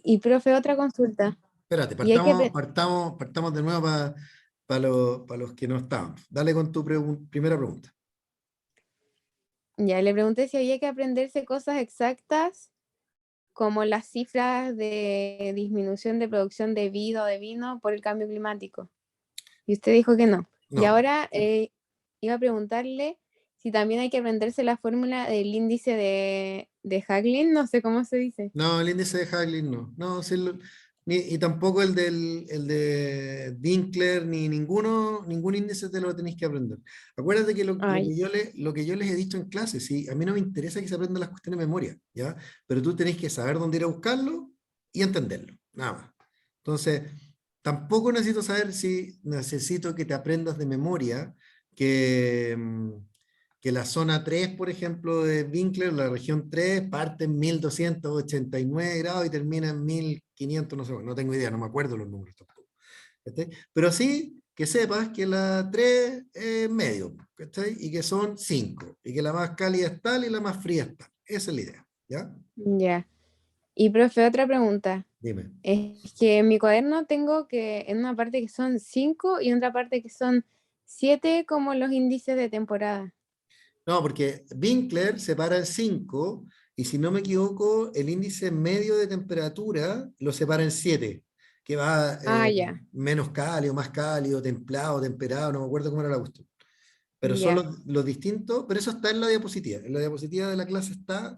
Y profe, otra consulta. Espérate, Y hay que... partamos de nuevo para los que no estaban. Dale con tu primera pregunta. Ya le pregunté si había que aprenderse cosas exactas como las cifras de disminución de producción de vid o de vino por el cambio climático. Y usted dijo que no. Y No, ahora iba a preguntarle si también hay que aprenderse la fórmula del índice de Haglin, no sé cómo se dice. no, el índice de Haglin no. No, sí, y tampoco el de Winkler, ni ningún índice te lo tenéis que aprender. Acuérdate que Ay, lo que yo les he dicho en clase, sí, a mí no me interesa que se aprendan las cuestiones de memoria, ¿ya? Pero tú tenés que saber dónde ir a buscarlo y entenderlo, nada más. Entonces, tampoco necesito saber si necesito que te aprendas de memoria que, que la zona 3, por ejemplo, de Winkler, la región 3, parte en 1289 grados y termina en 1500, no sé, no tengo idea, no me acuerdo los números tampoco. ¿Cachai? Pero sí que sepas que la 3 es medio, ¿cachai? Y que son 5, y que la más cálida es tal y la más fría es tal. Esa es la idea, ¿ya? ya. Y profe, otra pregunta. Dime. Es que en mi cuaderno tengo que en una parte que son 5 y en otra parte que son 7 como los índices de temporada. No, porque Winkler separa en 5 y si no me equivoco, el índice medio de temperatura lo separa en 7, que va Ah, ya, menos cálido, más cálido, templado, temperado, no me acuerdo cómo era la cuestión. Pero son ya, los distintos, pero eso está en la diapositiva. En la diapositiva de la clase está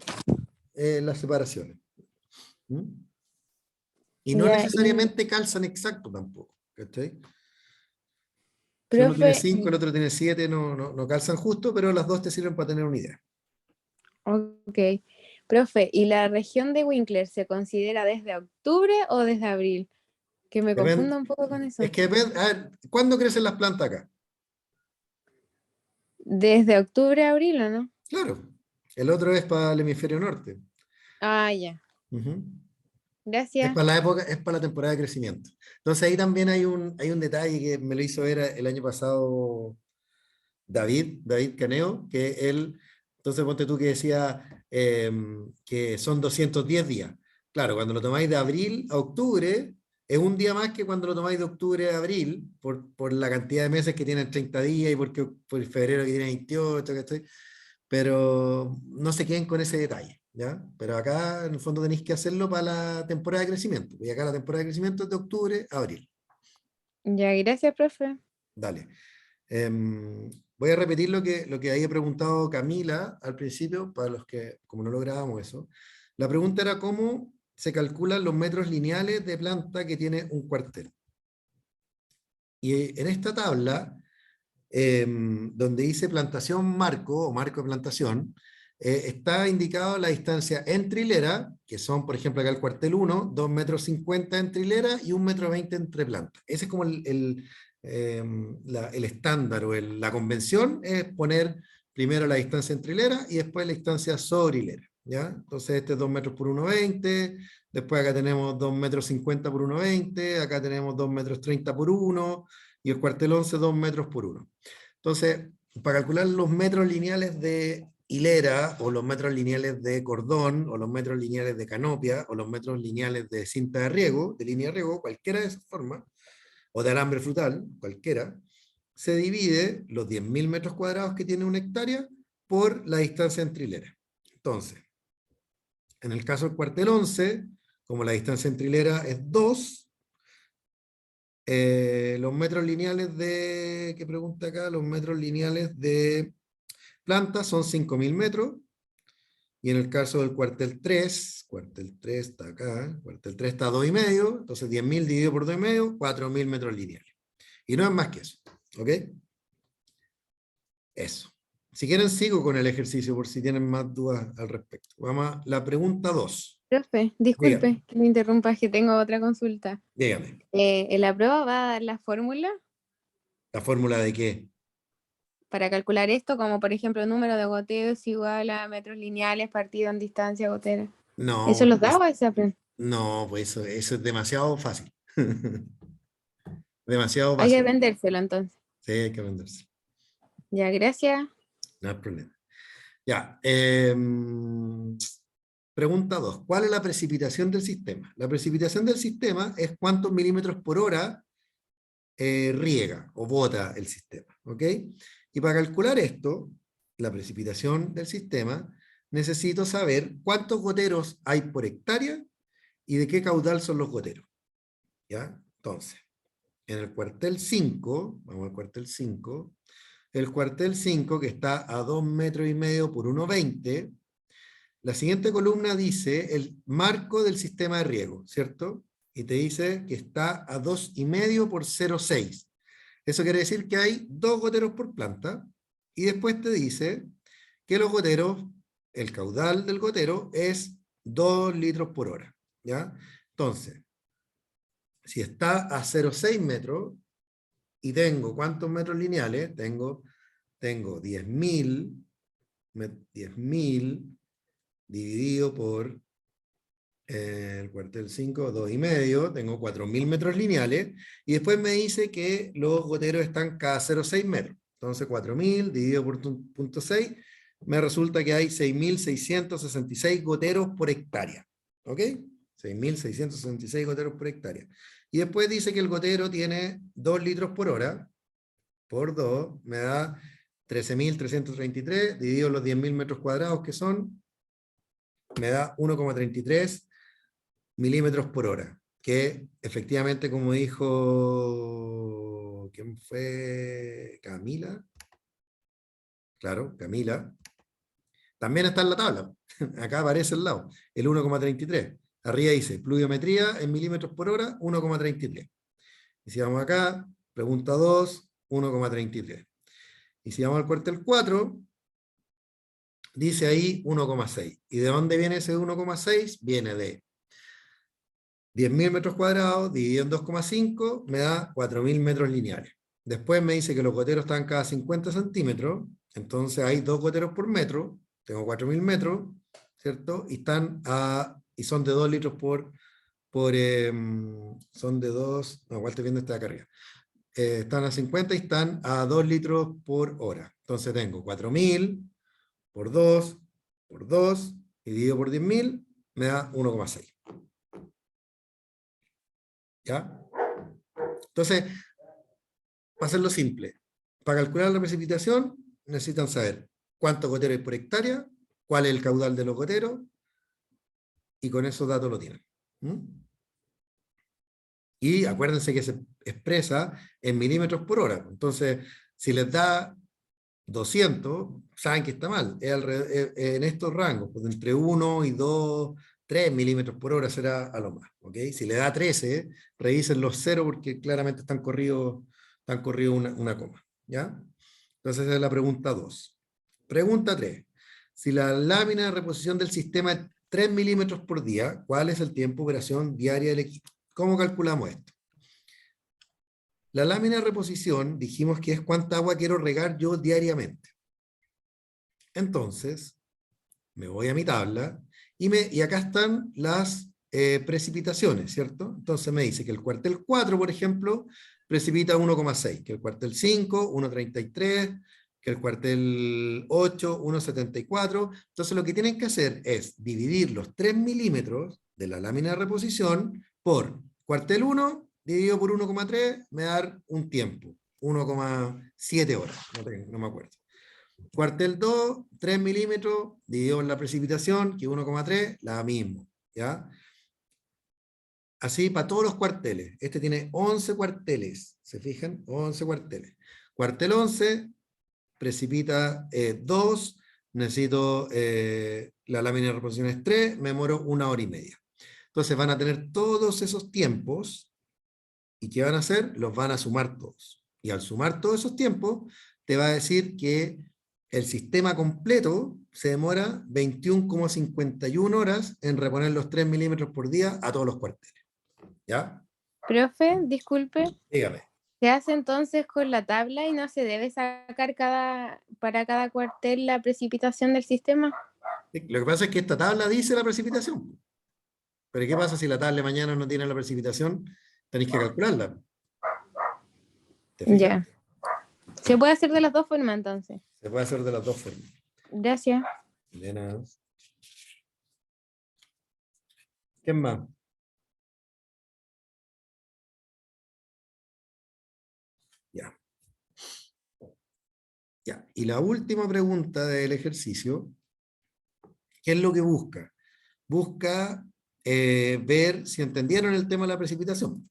las separaciones. ¿Mm? Y no ya. Y necesariamente calzan exacto tampoco. ¿Cachai? Si uno tiene profe, 5, el otro tiene 7, no calzan justo, pero las dos te sirven para tener una idea. ok. Profe, ¿y la región de Winkler se considera desde octubre o desde abril? Que me Depende, confundo un poco con es eso. que depende, a ver, ¿cuándo crecen las plantas acá? ¿Desde octubre a abril o no? Claro, el otro es para el hemisferio norte. Ah, ya. Ujú. Es Gracias. para la época, es para la temporada de crecimiento. Entonces ahí también hay un detalle que me lo hizo ver el año pasado David Caneo, que él, entonces ponte tú que decía que son 210 días. Claro, cuando lo tomáis de abril a octubre, es un día más que cuando lo tomáis de octubre a abril, por la cantidad de meses que tienen 30 días y porque por febrero que tiene 28, ¿cachai? Pero no se queden con ese detalle, ¿ya? Pero acá en el fondo tenéis que hacerlo para la temporada de crecimiento, y acá la temporada de crecimiento es de octubre a abril. Ya, gracias, profe. Dale. Voy a repetir lo que había preguntado Camila al principio, para los que, como no lográbamos eso. La pregunta era cómo se calculan los metros lineales de planta que tiene un cuartel. Y en esta tabla, donde dice plantación marco o marco de plantación, está indicado la distancia en trilera, que son, por ejemplo, acá el cuartel 1, 2 metros 50 en trilera y 1 metro 20 entre plantas. Ese es como el estándar o la convención, es poner primero la distancia en trilera y después la distancia sobre hilera. ¿Ya? Entonces este es 2 metros por 1,20, después acá tenemos 2 metros 50 por 1,20, acá tenemos 2 metros 30 por 1, y el cuartel 11, 2 metros por 1. Entonces, para calcular los metros lineales de hilera, o los metros lineales de cordón, o los metros lineales de canopia, o los metros lineales de cinta de riego, de línea de riego, cualquiera de esas formas, o de alambre frutal, cualquiera, se divide los 10.000 metros cuadrados que tiene una hectárea por la distancia entre hilera. Entonces, en el caso del cuartel 11, como la distancia entre hilera es 2, los metros lineales de, ¿qué pregunta acá? Los metros lineales de planta son 5.000 metros, y en el caso del cuartel 3 está acá, cuartel 3 está a 2,5, entonces 10.000 dividido por 2,5, 4.000 metros lineales. Y no es más que eso, ¿ok? Eso. Si quieren sigo con el ejercicio por si tienen más dudas al respecto. Vamos a la pregunta 2. Profe, Dígame, disculpe que me interrumpa, es que tengo otra consulta. dígame. ¿En la prueba va a dar la fórmula ¿La fórmula de qué? para calcular esto? Como por ejemplo, el número de goteos igual a metros lineales partido en distancia gotera. ¿Eso No, los da o se aprende? no, pues eso es demasiado fácil. Demasiado Hay que básico. aprendérselo entonces. Sí, hay que venderse. Ya, gracias. No hay problema. Ya. Pregunta 2. ¿Cuál es la precipitación del sistema? La precipitación del sistema es cuántos milímetros por hora riega o bota el sistema. ¿Ok? Y para calcular esto, la precipitación del sistema, necesito saber cuántos goteros hay por hectárea y de qué caudal son los goteros. ¿Ya? Entonces, en el cuartel 5, vamos al cuartel 5, el cuartel 5, que está a 2,5 metros por 1,20, la siguiente columna dice el marco del sistema de riego, ¿cierto? Y te dice que está a 2,5 por 0,6. Eso quiere decir que hay 2 goteros por planta, y después te dice que los goteros, el caudal del gotero es 2 litros por hora, ¿ya? Entonces, si está a 0,6 metros, y tengo, ¿cuántos metros lineales? Tengo 10.000 dividido por el cuartel 5, 2,5, tengo 4.000 metros lineales, y después me dice que los goteros están cada 0,6 metros. Entonces 4.000 dividido por 0,6, me resulta que hay 6.666 goteros por hectárea. ¿Ok? 6.666 goteros por hectárea. Y después dice que el gotero tiene 2 litros por hora, por 2, me da 13.333, dividido los 10.000 metros cuadrados que son, me da 1,33 milímetros por hora, que efectivamente, como dijo, ¿quién fue? Camila. Claro, Camila. También está en la tabla. Acá aparece al lado, el 1,33. Arriba dice, pluviometría en milímetros por hora, 1,33. Y si vamos acá, pregunta 2, 1,33. Y si vamos al cuartel 4, dice ahí 1,6. ¿Y de dónde viene ese 1,6? Viene de 10.000 metros cuadrados dividido en 2,5 me da 4.000 metros lineales. Después me dice que los goteros están cada 50 centímetros, entonces hay 2 goteros por metro, tengo 4.000 metros, ¿cierto? Y son de 2 litros son de 2, no, igual estoy viendo esta de acá arriba. Están a 50 y están a 2 litros por hora. Entonces tengo 4.000 por 2, y dividido por 10.000, me da 1,6. ¿Ya? Entonces, para hacerlo simple, para calcular la precipitación, necesitan saber cuántos goteros hay por hectárea, cuál es el caudal de los goteros, y con esos datos lo tienen. Y acuérdense que se expresa en milímetros por hora. Entonces, si les da 200, saben que está mal. En estos rangos, pues entre 1 y 2, 3 milímetros por hora será a lo más. ¿Okay? Si le da 13, revisen los ceros porque claramente están corridos una coma. ¿Ya? Entonces esa es la pregunta 2. Pregunta 3. Si la lámina de reposición del sistema es 3 milímetros por día, ¿cuál es el tiempo de operación diaria del equipo? ¿Cómo calculamos esto? La lámina de reposición dijimos que es cuánta agua quiero regar yo diariamente. Entonces, me voy a mi tabla y acá están las precipitaciones, ¿cierto? Entonces me dice que el cuartel 4, por ejemplo, precipita 1,6, que el cuartel 5, 1,33, que el cuartel 8, 1,74. Entonces lo que tienen que hacer es dividir los 3 milímetros de la lámina de reposición por cuartel 1, dividido por 1,3, me da un tiempo, 1,7 horas, no me acuerdo. Cuartel 2, 3 milímetros, dividido en la precipitación, que 1,3, la misma, ¿ya? Así para todos los cuarteles. Este tiene 11 cuarteles, ¿se fijan? 11 cuarteles. Cuartel 11, precipita 2, necesito la lámina de reposición es 3, me demoro 1 hora y media. Entonces van a tener todos esos tiempos, ¿y qué van a hacer? Los van a sumar todos. Y al sumar todos esos tiempos, te va a decir que el sistema completo se demora 21,51 horas en reponer los 3 milímetros por día a todos los cuarteles. ¿Ya? Profe, disculpe. Dígame. Se hace entonces con la tabla y no se debe sacar para cada cuartel la precipitación del sistema. Lo que pasa es que esta tabla dice la precipitación. Pero ¿qué pasa si la tabla de mañana no tiene la precipitación? Tenéis que calcularla. ¿Te fijas? Ya. Se puede hacer de las dos formas entonces. Se puede hacer de las dos formas. Gracias. De nada. ¿Quién más? Ya. Ya. Y la última pregunta del ejercicio, ¿qué es lo que busca? Busca ver si entendieron el tema de la precipitación.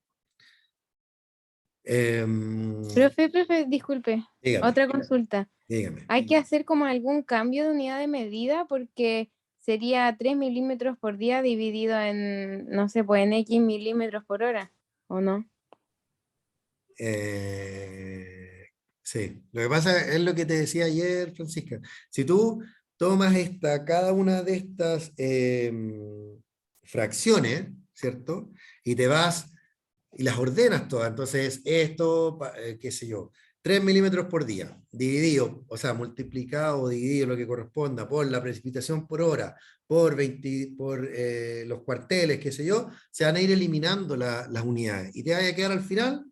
Profe, disculpe, Dígame, otra consulta. dígame. ¿Hay que hacer como algún cambio de unidad de medida? Porque sería 3 milímetros por día dividido en, no sé, pues en X milímetros por hora, ¿o no? Sí, lo que pasa es lo que te decía ayer, Francisca. Si tú tomas cada una de estas fracciones, ¿cierto? Y te vas y las ordenas todas. Entonces, esto, qué sé yo, 3 milímetros por día, dividido, o sea, multiplicado o dividido lo que corresponda por la precipitación por hora, por 20, por los cuarteles, qué sé yo, se van a ir eliminando las unidades. Y te va a quedar al final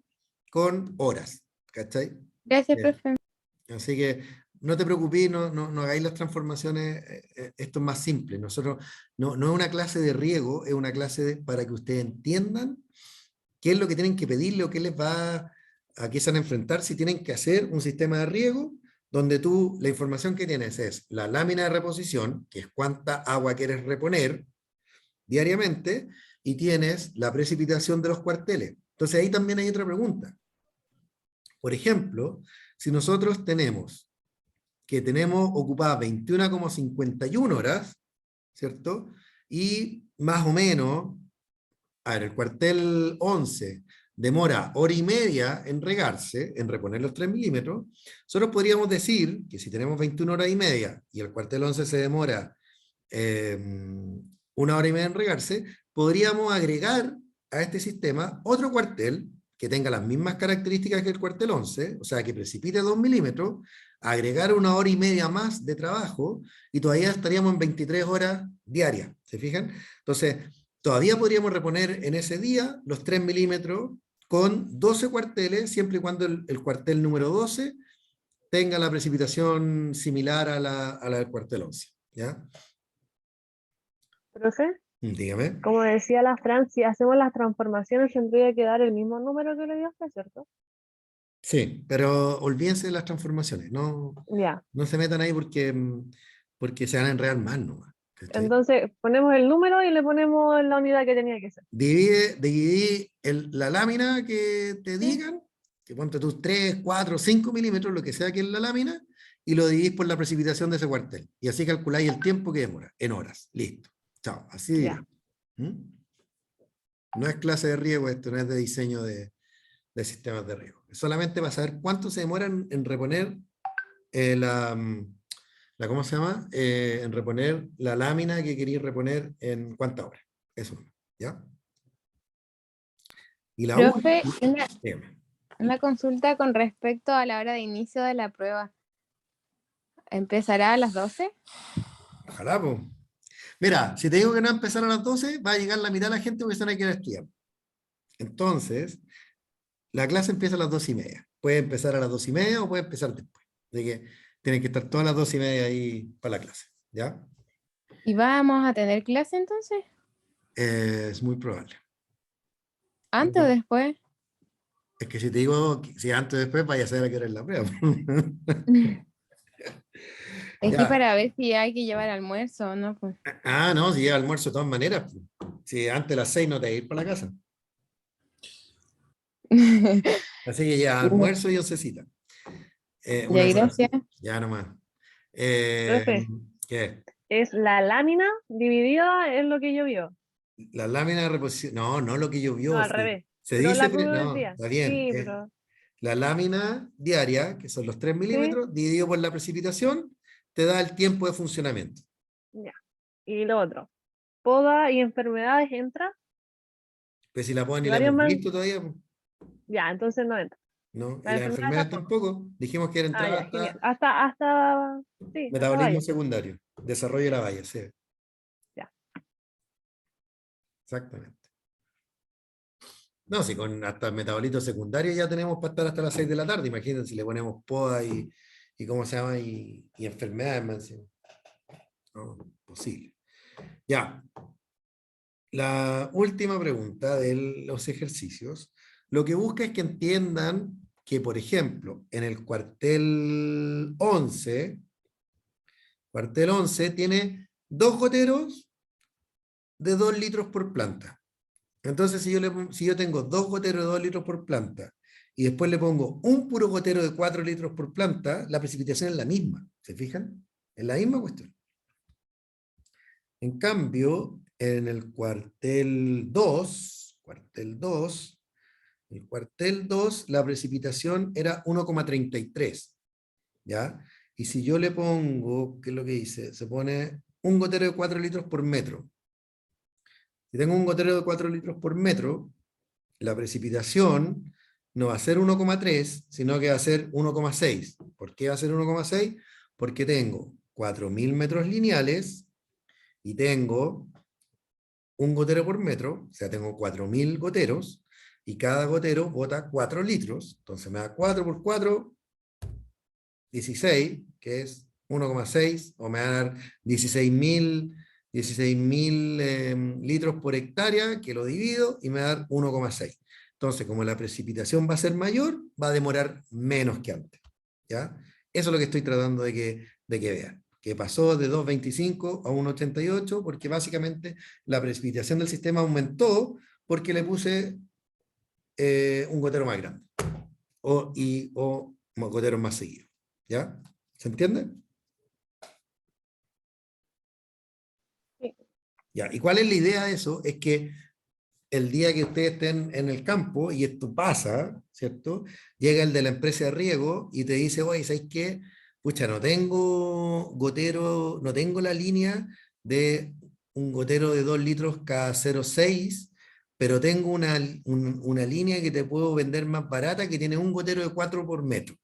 con horas, ¿cachai? Gracias, Bien. profe. Así que no te preocupes, no hagáis las transformaciones, esto es más simple. Nosotros, no es una clase de riego, es una clase para que ustedes entiendan qué es lo que tienen que pedirle o qué les va, a qué se van a enfrentar si tienen que hacer un sistema de riego donde tú, la información que tienes es la lámina de reposición, que es cuánta agua quieres reponer diariamente, y tienes la precipitación de los cuarteles. Entonces ahí también hay otra pregunta. Por ejemplo, si nosotros tenemos ocupadas 21,51 horas, ¿cierto? Y más o menos, a ver, el cuartel 11 demora hora y media en regarse, en reponer los 3 milímetros, nosotros podríamos decir que si tenemos 21 horas y media y el cuartel 11 se demora 1 hora y media en regarse, podríamos agregar a este sistema otro cuartel que tenga las mismas características que el cuartel 11, o sea, que precipite 2 milímetros, agregar 1 hora y media más de trabajo y todavía estaríamos en 23 horas diarias, ¿se fijan? Entonces, todavía podríamos reponer en ese día los 3 milímetros con 12 cuarteles, siempre y cuando el cuartel número 12 tenga la precipitación similar a la del cuartel 11, ¿ya? Profe, Dígame. como decía la Fran, si hacemos las transformaciones tendría que dar el mismo número que le dio usted, ¿cierto? Sí, pero olvídense de las transformaciones, Ya. no se metan ahí porque se van a enredar más nomás, ¿cachai? Entonces ponemos el número y le ponemos la unidad que tenía que ser. Dividí la lámina que te ¿Sí? digan, que ponte tus 3, 4, 5 milímetros, lo que sea que es la lámina, y lo dividís por la precipitación de ese cuartel. Y así calculáis el tiempo que demora, en horas. Listo. Chao, así Ya. directo. ¿Mm? No es clase de riego esto, no es de diseño de sistemas de riego. Es solamente para saber cuánto se demora en reponer ¿cómo se llama? En reponer la lámina que queréis reponer en cuántas horas. Eso, ¿ya? Y la última, Profe, una consulta con respecto a la hora de inicio de la prueba. ¿Empezará a las 12? ojalá, pues. Mira, si te digo que no va a empezar a las 12, va a llegar la mitad de la gente porque están aquí a estudiar. Entonces, la clase empieza a las 2:30. Puede empezar a las 2:30 o puede empezar después. Así que tienen que estar todas las 2:30 ahí para la clase, ¿ya? ¿Y vamos a tener clase entonces? Es muy probable. ¿Antes o después? Es que si te digo, si antes o después, vaya a saber a qué hora es la prueba. Es que Ya. para ver si hay que llevar almuerzo o no, pues. Ah, no, si llega almuerzo de todas maneras. Si antes de las 6 no te vas a ir para la casa. Así que ya almuerzo y oncecita. Ya, Una cosa gracias. así. Ya nomás. Eh, Profe, ¿Qué? es la lámina dividida en lo que llovió. La lámina de reposición. No, no lo que No, llovió. al revés. Se Pero dice, la cruz del no, día. está bien. Sí, pero La lámina diaria, que son los 3 sí, milímetros, dividido por la precipitación, te da el tiempo de funcionamiento. ya. Y lo otro. Poda y enfermedades entra. Pues si la ponen Y ni la varios hemos más. visto todavía, pues, Ya, entonces no entra. ¿no? Y Las las enfermedades enfermedades tampoco. tampoco. Dijimos que era Ah, entrada ya, genial. hasta Sí, hasta metabolismo vaya. secundario, desarrollo de la valla, sí, Ya. exactamente. No, si con hasta metabolito secundario ya tenemos para estar hasta las 6 de la tarde, imagínense si le ponemos poda y ¿cómo se llama? Y enfermedades más encima. No, posible. Ya, La última pregunta de los ejercicios, lo que busca es que entiendan que, por ejemplo, en el cuartel 11 tiene 2 goteros de 2 litros por planta. Entonces, si yo tengo 2 goteros de 2 litros por planta y después le pongo un puro gotero de 4 litros por planta, la precipitación es la misma. ¿Se fijan? Es la misma cuestión. En cambio, en el cuartel 2, la precipitación era 1,33, ¿ya? Y si yo le pongo, ¿qué es lo que dice? Se pone un gotero de 4 litros por metro. Si tengo un gotero de 4 litros por metro, la precipitación no va a ser 1,3, sino que va a ser 1,6. ¿Por qué va a ser 1,6? Porque tengo 4.000 metros lineales y tengo un gotero por metro, o sea, tengo 4.000 goteros, y cada gotero bota 4 litros, entonces me da 4 por 4, 16, que es 1,6, o me va a dar 16.000 litros por hectárea, que lo divido, y me va a dar 1,6. Entonces, como la precipitación va a ser mayor, va a demorar menos que antes, ¿ya? Eso es lo que estoy tratando de que vean, que pasó de 2,25 a 1,88, porque básicamente la precipitación del sistema aumentó porque le puse un gotero más grande, o goteros más seguidos, ¿ya? ¿Se entiende? Sí. Ya, ¿y cuál es la idea de eso? Es que el día que ustedes estén en el campo, y esto pasa, ¿cierto? Llega el de la empresa de riego y te dice, oye, ¿sabes qué? Pucha, no tengo gotero, no tengo la línea de un gotero de 2 litros cada 0,6, pero tengo una línea que te puedo vender más barata que tiene un gotero de 4 por metro.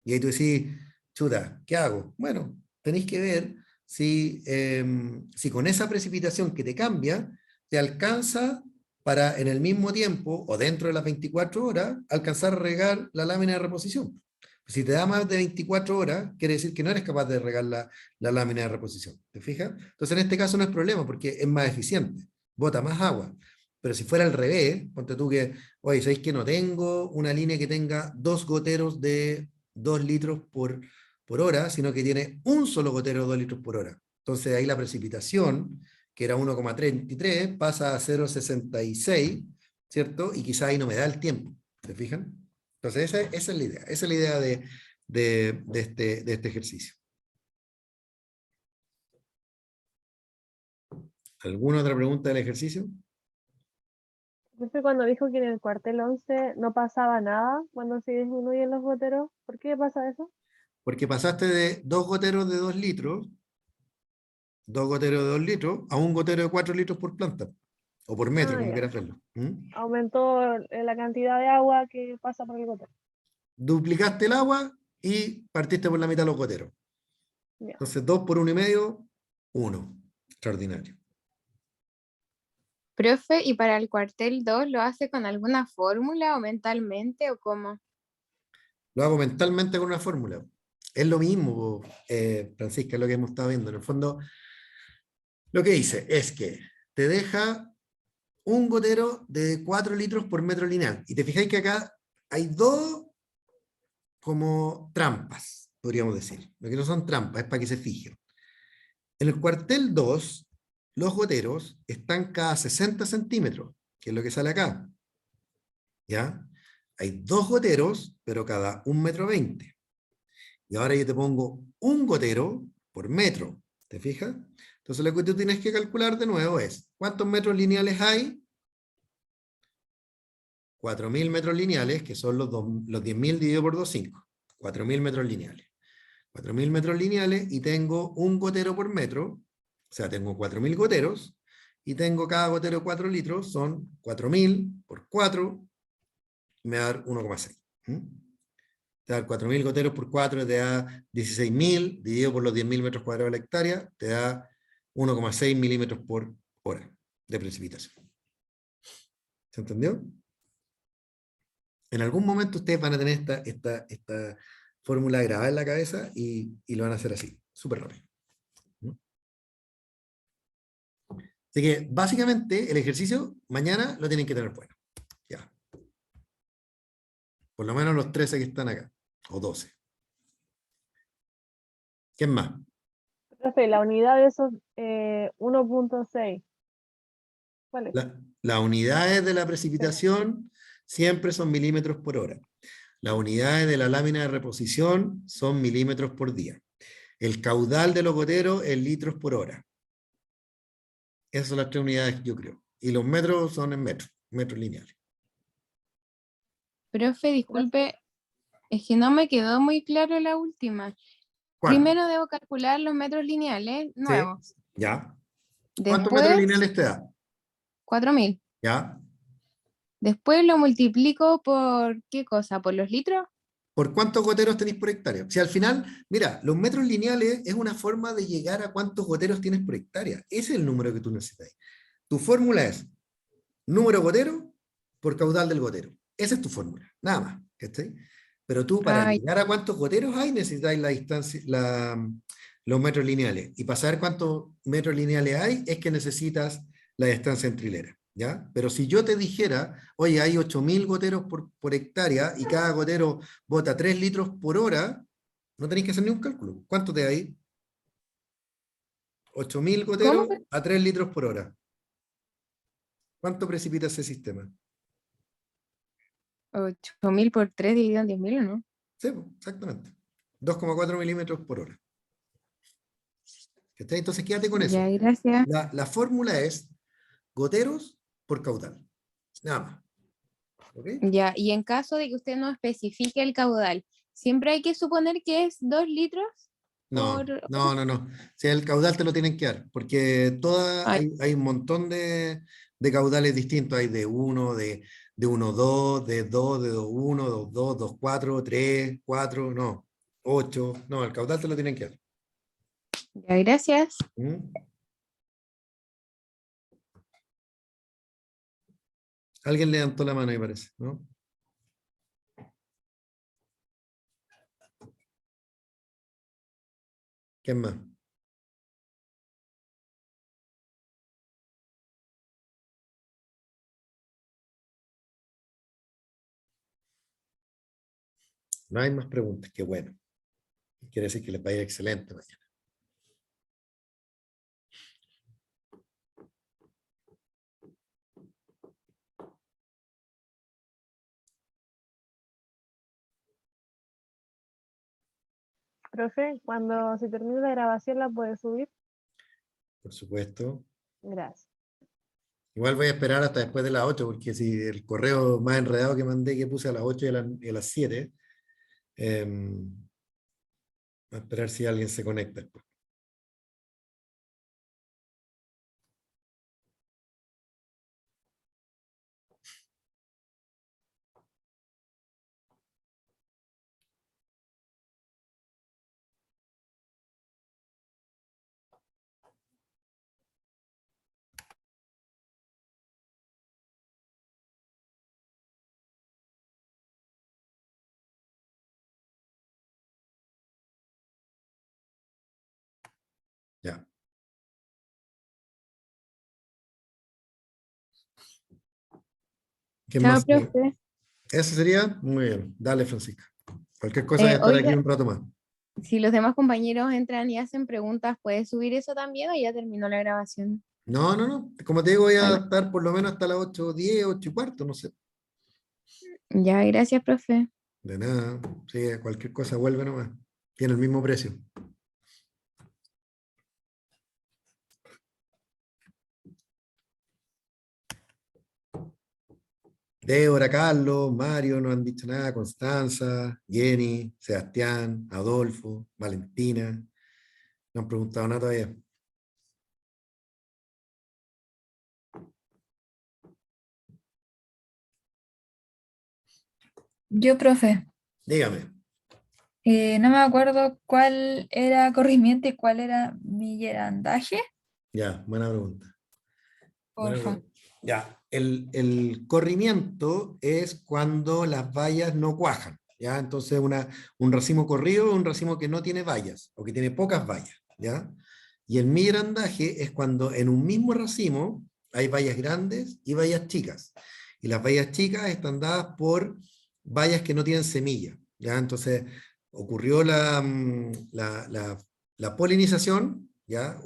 Y ahí tú decís, chuta, ¿qué hago? Bueno, tenéis que ver si con esa precipitación que te cambia, te alcanza para en el mismo tiempo o dentro de las 24 horas alcanzar a regar la lámina de reposición. Si te da más de 24 horas, quiere decir que no eres capaz de regar la lámina de reposición. ¿Te fijas? Entonces en este caso no es problema porque es más eficiente, bota más agua. Pero si fuera al revés, ponte tú que, oye, ¿sabéis que no tengo una línea que tenga 2 goteros de 2 litros por hora, sino que tiene un solo gotero de 2 litros por hora? Entonces ahí la precipitación, que era 1,33, pasa a 0,66, ¿cierto? Y quizá ahí no me da el tiempo, ¿se fijan? Entonces esa es la idea, esa es la idea de este ejercicio. ¿Alguna otra pregunta del ejercicio? Profe, cuando dijo que en el cuartel 11 no pasaba nada cuando se disminuyen los goteros, ¿por qué pasa eso? Porque pasaste de 2 goteros de 2 litros, 2 goteros de 2 litros, a un gotero de 4 litros por planta, o por metro, Ah, como ya. quieras verlo. ¿Mm? Aumentó la cantidad de agua que pasa por el gotero. Duplicaste el agua y partiste por la mitad de los goteros. Ya. Entonces 2 por 1,5, 1. Extraordinario. Profe, ¿y para el cuartel 2 lo hace con alguna fórmula o mentalmente o cómo? Lo hago mentalmente con una fórmula. Es lo mismo, Francisca, es lo que hemos estado viendo. En el fondo, lo que dice es que te deja un gotero de 4 litros por metro lineal. Y te fijáis que acá hay dos como trampas, podríamos decir. Lo que no son trampas, es para que se fijen. En el cuartel 2, los goteros están cada 60 centímetros, que es lo que sale acá. ¿Ya? Hay 2 goteros, pero cada 1,20 m. Y ahora yo te pongo un gotero por metro, ¿te fijas? Entonces lo que tú tienes que calcular de nuevo es, ¿cuántos metros lineales hay? 4.000 metros lineales, que son los 10.000 dividido por 2,5. 4.000 metros lineales. 4.000 metros lineales y tengo un gotero por metro, o sea, tengo 4.000 goteros, y tengo cada gotero 4 litros, son 4.000 por 4, y me va a dar 1,6. Te da 4.000 goteros por 4, te da 16.000, dividido por los 10.000 metros cuadrados de la hectárea, te da 1,6 milímetros por hora de precipitación. ¿Se entendió? En algún momento ustedes van a tener esta fórmula grabada en la cabeza y lo van a hacer así, súper rápido. Así que básicamente el ejercicio mañana lo tienen que tener bueno. Ya. Por lo menos los 13 que están acá, o 12. ¿Quién más? Profe, la unidad de esos 1.6. ¿Cuál es? Las unidades de la Sí. precipitación siempre son milímetros por hora. Las unidades de la lámina de reposición son milímetros por día. El caudal de los goteros es litros por hora. Esas son las 3 unidades, yo creo. Y los metros son en metros, metros lineales. Profe, disculpe, es que no me quedó muy claro la última. ¿Cuál? Primero debo calcular los metros lineales Sí, nuevos. ya. ¿Cuántos metros Después, lineales te da? 4.000. Ya. Después lo multiplico por ¿qué cosa? ¿Por los litros? ¿Por cuántos goteros tenéis por hectárea? Si al final, mira, los metros lineales es una forma de llegar a cuántos goteros tienes por hectárea. Ese es el número que tú necesitas. Tu fórmula es número gotero por caudal del gotero. Esa es tu fórmula, nada más. ¿Cachai? Pero tú para Ay, llegar a cuántos goteros hay necesitáis la distancia, los metros lineales. Y para saber cuántos metros lineales hay es que necesitas la distancia entre hileras. ¿Ya? Pero si yo te dijera, oye, hay 8.000 goteros por hectárea y cada gotero bota 3 litros por hora, no tenéis que hacer ni un cálculo. ¿Cuánto te da ahí? 8.000 ¿cómo? goteros a 3 litros por hora. ¿Cuánto precipita ese sistema? 8.000 por 3 dividido en 10.000, ¿o no? Sí, exactamente. 2,4 milímetros por hora. ¿Cachai? Entonces quédate con eso. Ya, gracias. La fórmula es goteros por caudal. Nada más. ¿Ok? Ya, y en caso de que usted no especifique el caudal, ¿siempre hay que suponer que es 2 litros No, por... no, no, no. Si el caudal te lo tienen que dar, porque Ay, hay un montón de caudales distintos. Hay de 1, de 1,2, de 2, de 2,1, 2,2, 2,4, 3, 4, no, 8. No, el caudal te lo tienen que dar. ya, gracias. ¿Mm? Alguien levantó la mano ahí parece, ¿no? ¿Quién más? No hay más preguntas, qué bueno. Quiere decir que les va a ir excelente mañana. Profe, cuando se termine la grabación, ¿la puede subir? Por supuesto. Gracias. Igual voy a esperar hasta después de las 8, porque si el correo más enredado que mandé, que puse a las 8 y a las 7, voy a esperar si alguien se conecta. Ya. ¿Quién Chao, más? profe. Eso sería muy bien. Dale, Francisca. Cualquier cosa voy a estar aquí Oiga, un rato más. si los demás compañeros entran y hacen preguntas, ¿puede subir eso también o ya terminó la grabación? No, no, no. Como te digo, voy a Bueno, estar por lo menos hasta las 8:10, 8:15, no sé. ya, gracias, profe. De nada. Sí, cualquier cosa vuelve nomás. Tiene el mismo precio. Débora, Carlos, Mario, no han dicho nada. Constanza, Jenny, Sebastián, Adolfo, Valentina. No han preguntado nada todavía. Yo, profe, Dígame. no me acuerdo cuál era corrimiento y cuál era millerandaje, Ya, buena pregunta. Buena porfa. pregunta. Ya, el corrimiento es cuando las vallas no cuajan. ¿Ya? Entonces, un racimo corrido es un racimo que no tiene vallas o que tiene pocas vallas. ¿Ya? Y el migrandaje es cuando en un mismo racimo hay bayas grandes y bayas chicas. Y las bayas chicas están dadas por bayas que no tienen semilla, ¿ya? Entonces, ocurrió la polinización, ¿ya?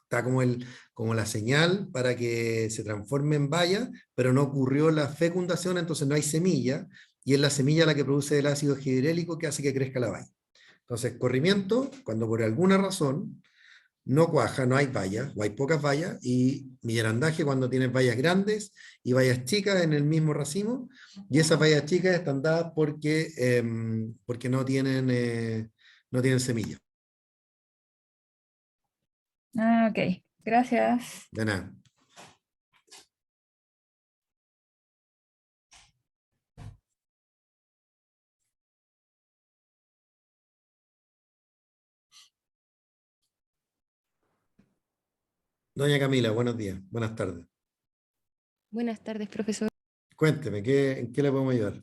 Está como la señal para que se transforme en baya, pero no ocurrió la fecundación, entonces no hay semilla, y es la semilla la que produce el ácido gibberélico que hace que crezca la baya. Entonces, corrimiento, cuando por alguna razón no cuaja, no hay bayas, o hay pocas bayas, y millerandaje cuando tienes bayas grandes y bayas chicas en el mismo racimo, y esas bayas chicas están dadas porque no tienen semilla. Ah, ok. Gracias. De nada. Doña Camila, buenos días, buenas tardes. Buenas tardes, profesor. Cuénteme, ¿en qué le podemos ayudar?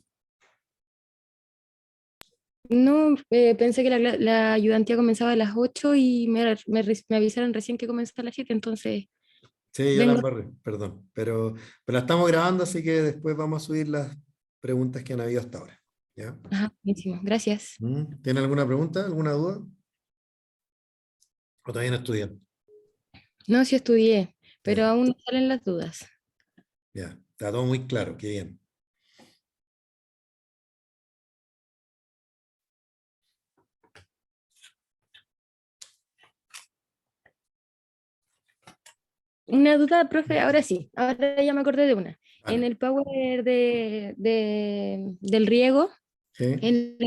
No, pensé que la ayudantía comenzaba a las 8 y me avisaron recién que comenzaba a las 7, entonces Sí, yo la vengo. embarré, perdón, pero la estamos grabando, así que después vamos a subir las preguntas que han habido hasta ahora. ¿Ya? Ajá, buenísimo, gracias. ¿Tiene alguna pregunta, alguna duda? ¿O todavía no estudian? No, sí estudié, pero Ya, aún no salen las dudas. ya, está todo muy claro, qué bien. Una duda, profe, ahora sí, ahora ya me acordé de una. En Vale. el power del riego, ¿Sí? en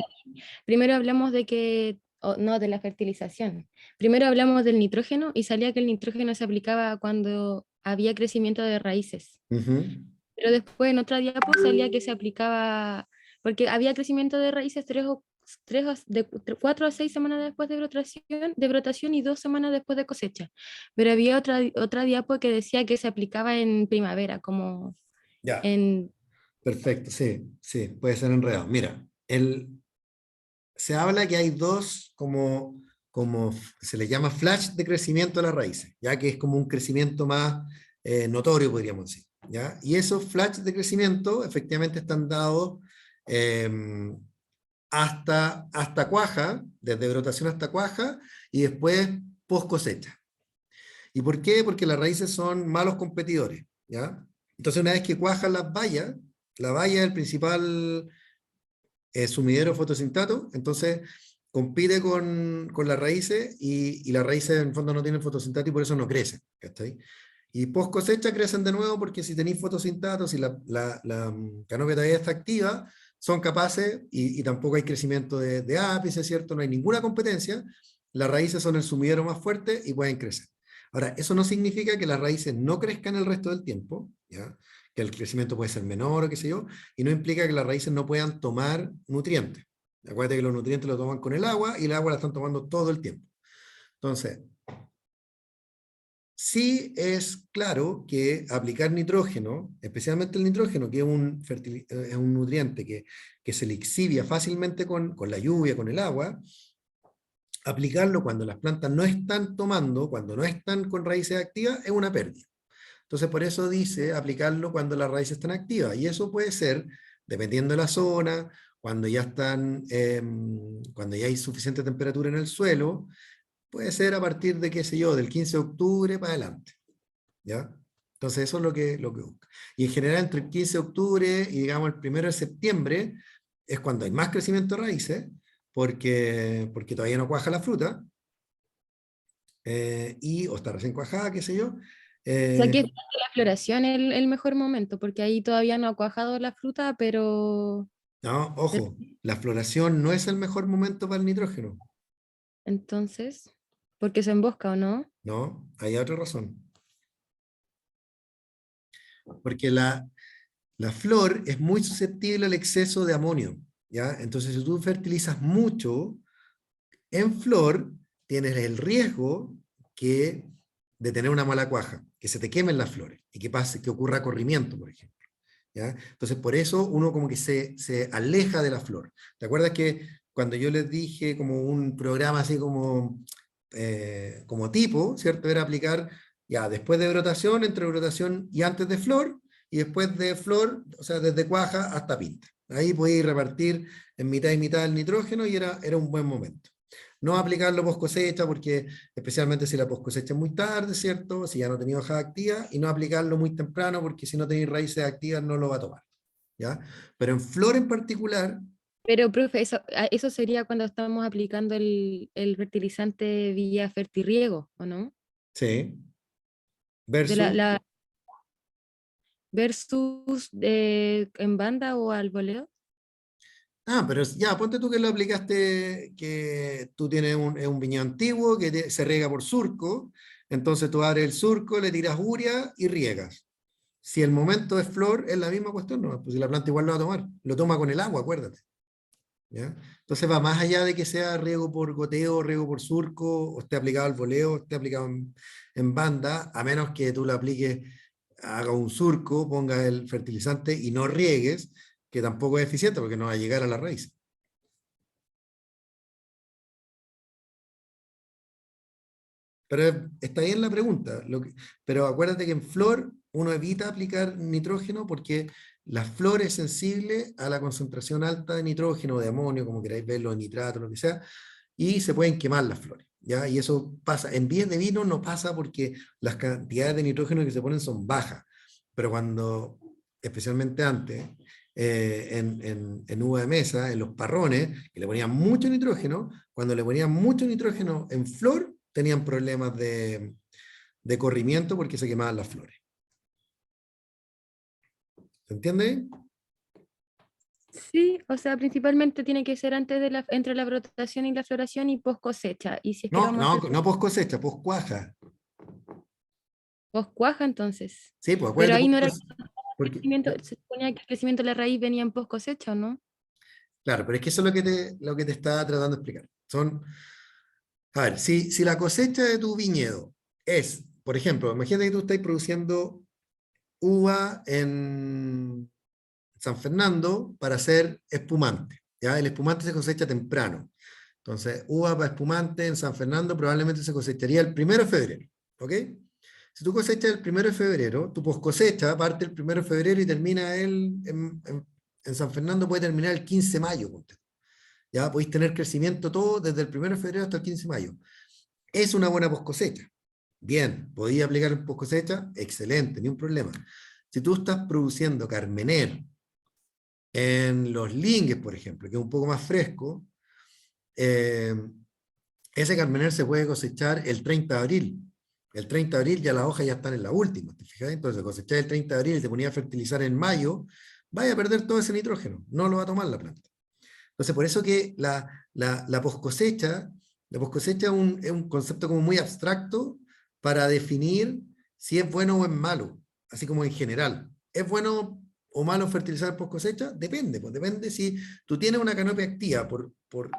primero hablamos de que, no, de la fertilización. Primero hablamos del nitrógeno y salía que el nitrógeno se aplicaba cuando había crecimiento de raíces. Ujú. Pero después en otra diapo salía que se aplicaba, porque había crecimiento de raíces 4 a 6 semanas después de brotación y 2 semanas después de cosecha. Pero había otra diapo que decía que se aplicaba en primavera, como Ya, en... perfecto, sí, sí, puede ser enredado. Mira, se habla que hay dos, como se le llama flash de crecimiento de las raíces, ya que es como un crecimiento más notorio, podríamos decir. ¿Ya? Y esos flash de crecimiento efectivamente están dados eh, hasta cuaja, desde brotación hasta cuaja, y después post cosecha. ¿Y por qué? Porque las raíces son malos competidores. ¿Ya? Entonces, una vez que cuajan las bayas, la valla es el principal sumidero fotosintato, entonces compite con las raíces y las raíces en el fondo no tienen fotosintato y por eso no crecen. ¿Cachai? Y post cosecha crecen de nuevo porque si tenéis fotosintato, si la canopia todavía está activa, son capaces y tampoco hay crecimiento de ápice, ¿cierto? No hay ninguna competencia. Las raíces son el sumidero más fuerte y pueden crecer. Ahora, eso no significa que las raíces no crezcan el resto del tiempo, ¿ya? Que el crecimiento puede ser menor o qué sé yo, y no implica que las raíces no puedan tomar nutrientes. Acuérdate que los nutrientes los toman con el agua y el agua la están tomando todo el tiempo. Entonces, sí es claro que aplicar nitrógeno, especialmente el nitrógeno, que es un nutriente que se lixivia fácilmente con la lluvia, con el agua, aplicarlo cuando las plantas no están tomando, cuando no están con raíces activas, es una pérdida. Entonces, por eso dice aplicarlo cuando las raíces están activas. Y eso puede ser, dependiendo de la zona, cuando ya hay suficiente temperatura en el suelo, puede ser a partir de, qué sé yo, del 15 de octubre para adelante. ¿Ya? Entonces, eso es lo que busca. Y en general, entre el 15 de octubre y, digamos, el 1 de septiembre, es cuando hay más crecimiento de raíces, porque todavía no cuaja la fruta, o está recién cuajada, qué sé yo. O sea, eh, que es la floración el mejor momento, porque ahí todavía no ha cuajado la fruta, No, pero ojo, la floración no es el mejor momento para el nitrógeno, entonces, porque se embosca o no. no, hay otra razón. Porque la flor es muy susceptible al exceso de amonio, ¿ya? Entonces, si tú fertilizas mucho en flor, tienes el riesgo de tener una mala cuaja, que se te quemen las flores y que ocurra corrimiento, por ejemplo. ¿Ya? Entonces, por eso uno como que se aleja de la flor. ¿Te acuerdas que cuando yo les dije como un programa así como como tipo, ¿cierto? Era aplicar ya después de brotación, entre brotación y antes de flor, y después de flor, o sea, desde cuaja hasta pinta. Ahí podéis repartir en mitad y mitad el nitrógeno y era un buen momento. No aplicarlo post cosecha, porque especialmente si la post cosecha es muy tarde, ¿cierto? Si ya no tenéis hojas activas, y no aplicarlo muy temprano, porque si no tenéis raíces activas no lo va a tomar, ¿ya? Pero en flor en particular, Pero, profe, eso sería cuando estamos aplicando el fertilizante vía fertirriego, ¿o no? sí, De la, versus... la versus en banda o al voleo. Ah, pero ya, ponte tú que lo aplicaste, que tú tienes un viñedo antiguo que se riega por surco, entonces tú abres el surco, le tiras urea y riegas. Si el momento es flor, es la misma cuestión, ¿no? Pues si la planta igual lo va a tomar, lo toma con el agua, acuérdate. ¿Ya? Entonces va más allá de que sea riego por goteo, riego por surco, o esté aplicado al voleo, o esté aplicado en banda, a menos que tú lo apliques, haga un surco, pongas el fertilizante y no riegues, que tampoco es eficiente porque no va a llegar a la raíz. Pero está bien la pregunta, pero acuérdate que en flor uno evita aplicar nitrógeno porque la flor es sensible a la concentración alta de nitrógeno, de amonio, como queráis verlo, de nitrato, lo que sea, y se pueden quemar las flores, ¿ya? Y eso pasa, en vides de vino no pasa porque las cantidades de nitrógeno que se ponen son bajas, pero cuando, especialmente antes, en uva de mesa, en los parrones, que le ponían mucho nitrógeno, cuando le ponían mucho nitrógeno en flor, tenían problemas de corrimiento porque se quemaban las flores. ¿Se entiende? Sí, o sea, principalmente tiene que ser antes entre la brotación y la floración y post cosecha. Y si es que lo No, vamos a no, hacer no post cosecha, post cuaja. post cuaja, entonces. Sí, pues Pero acuérdate, ahí no era el porque, crecimiento, se suponía que el crecimiento de la raíz venía en post cosecha, ¿o no? claro, pero es que eso es lo que te estaba tratando de explicar. A ver, si la cosecha de tu viñedo es, por ejemplo, imagínate que tú estás produciendo uva en San Fernando para hacer espumante, ¿ya? El espumante se cosecha temprano. Entonces, uva para espumante en San Fernando probablemente se cosecharía el 1 de febrero, ¿ok? Si tú cosechas el 1 de febrero, tu post cosecha parte el 1 de febrero y termina en San Fernando, puede terminar el 15 de mayo, ponte. Ya podéis tener crecimiento todo desde el 1 de febrero hasta el 15 de mayo. Es una buena post cosecha. Bien, podía aplicar el post cosecha, excelente, ni un problema. Si tú estás produciendo carmener en los lingues, por ejemplo, que es un poco más fresco, eh, ese carmener se puede cosechar el 30 de abril. El 30 de abril ya las hojas ya están en la última, ¿te fijas? Entonces, cosechar el 30 de abril y te ponía a fertilizar en mayo, vaya a perder todo ese nitrógeno, no lo va a tomar la planta. Entonces, por eso que la post-cosecha es un concepto como muy abstracto para definir si es bueno o es malo, así como en general. ¿Es bueno o malo fertilizar post-cosecha? Depende, pues depende si tú tienes una canopia activa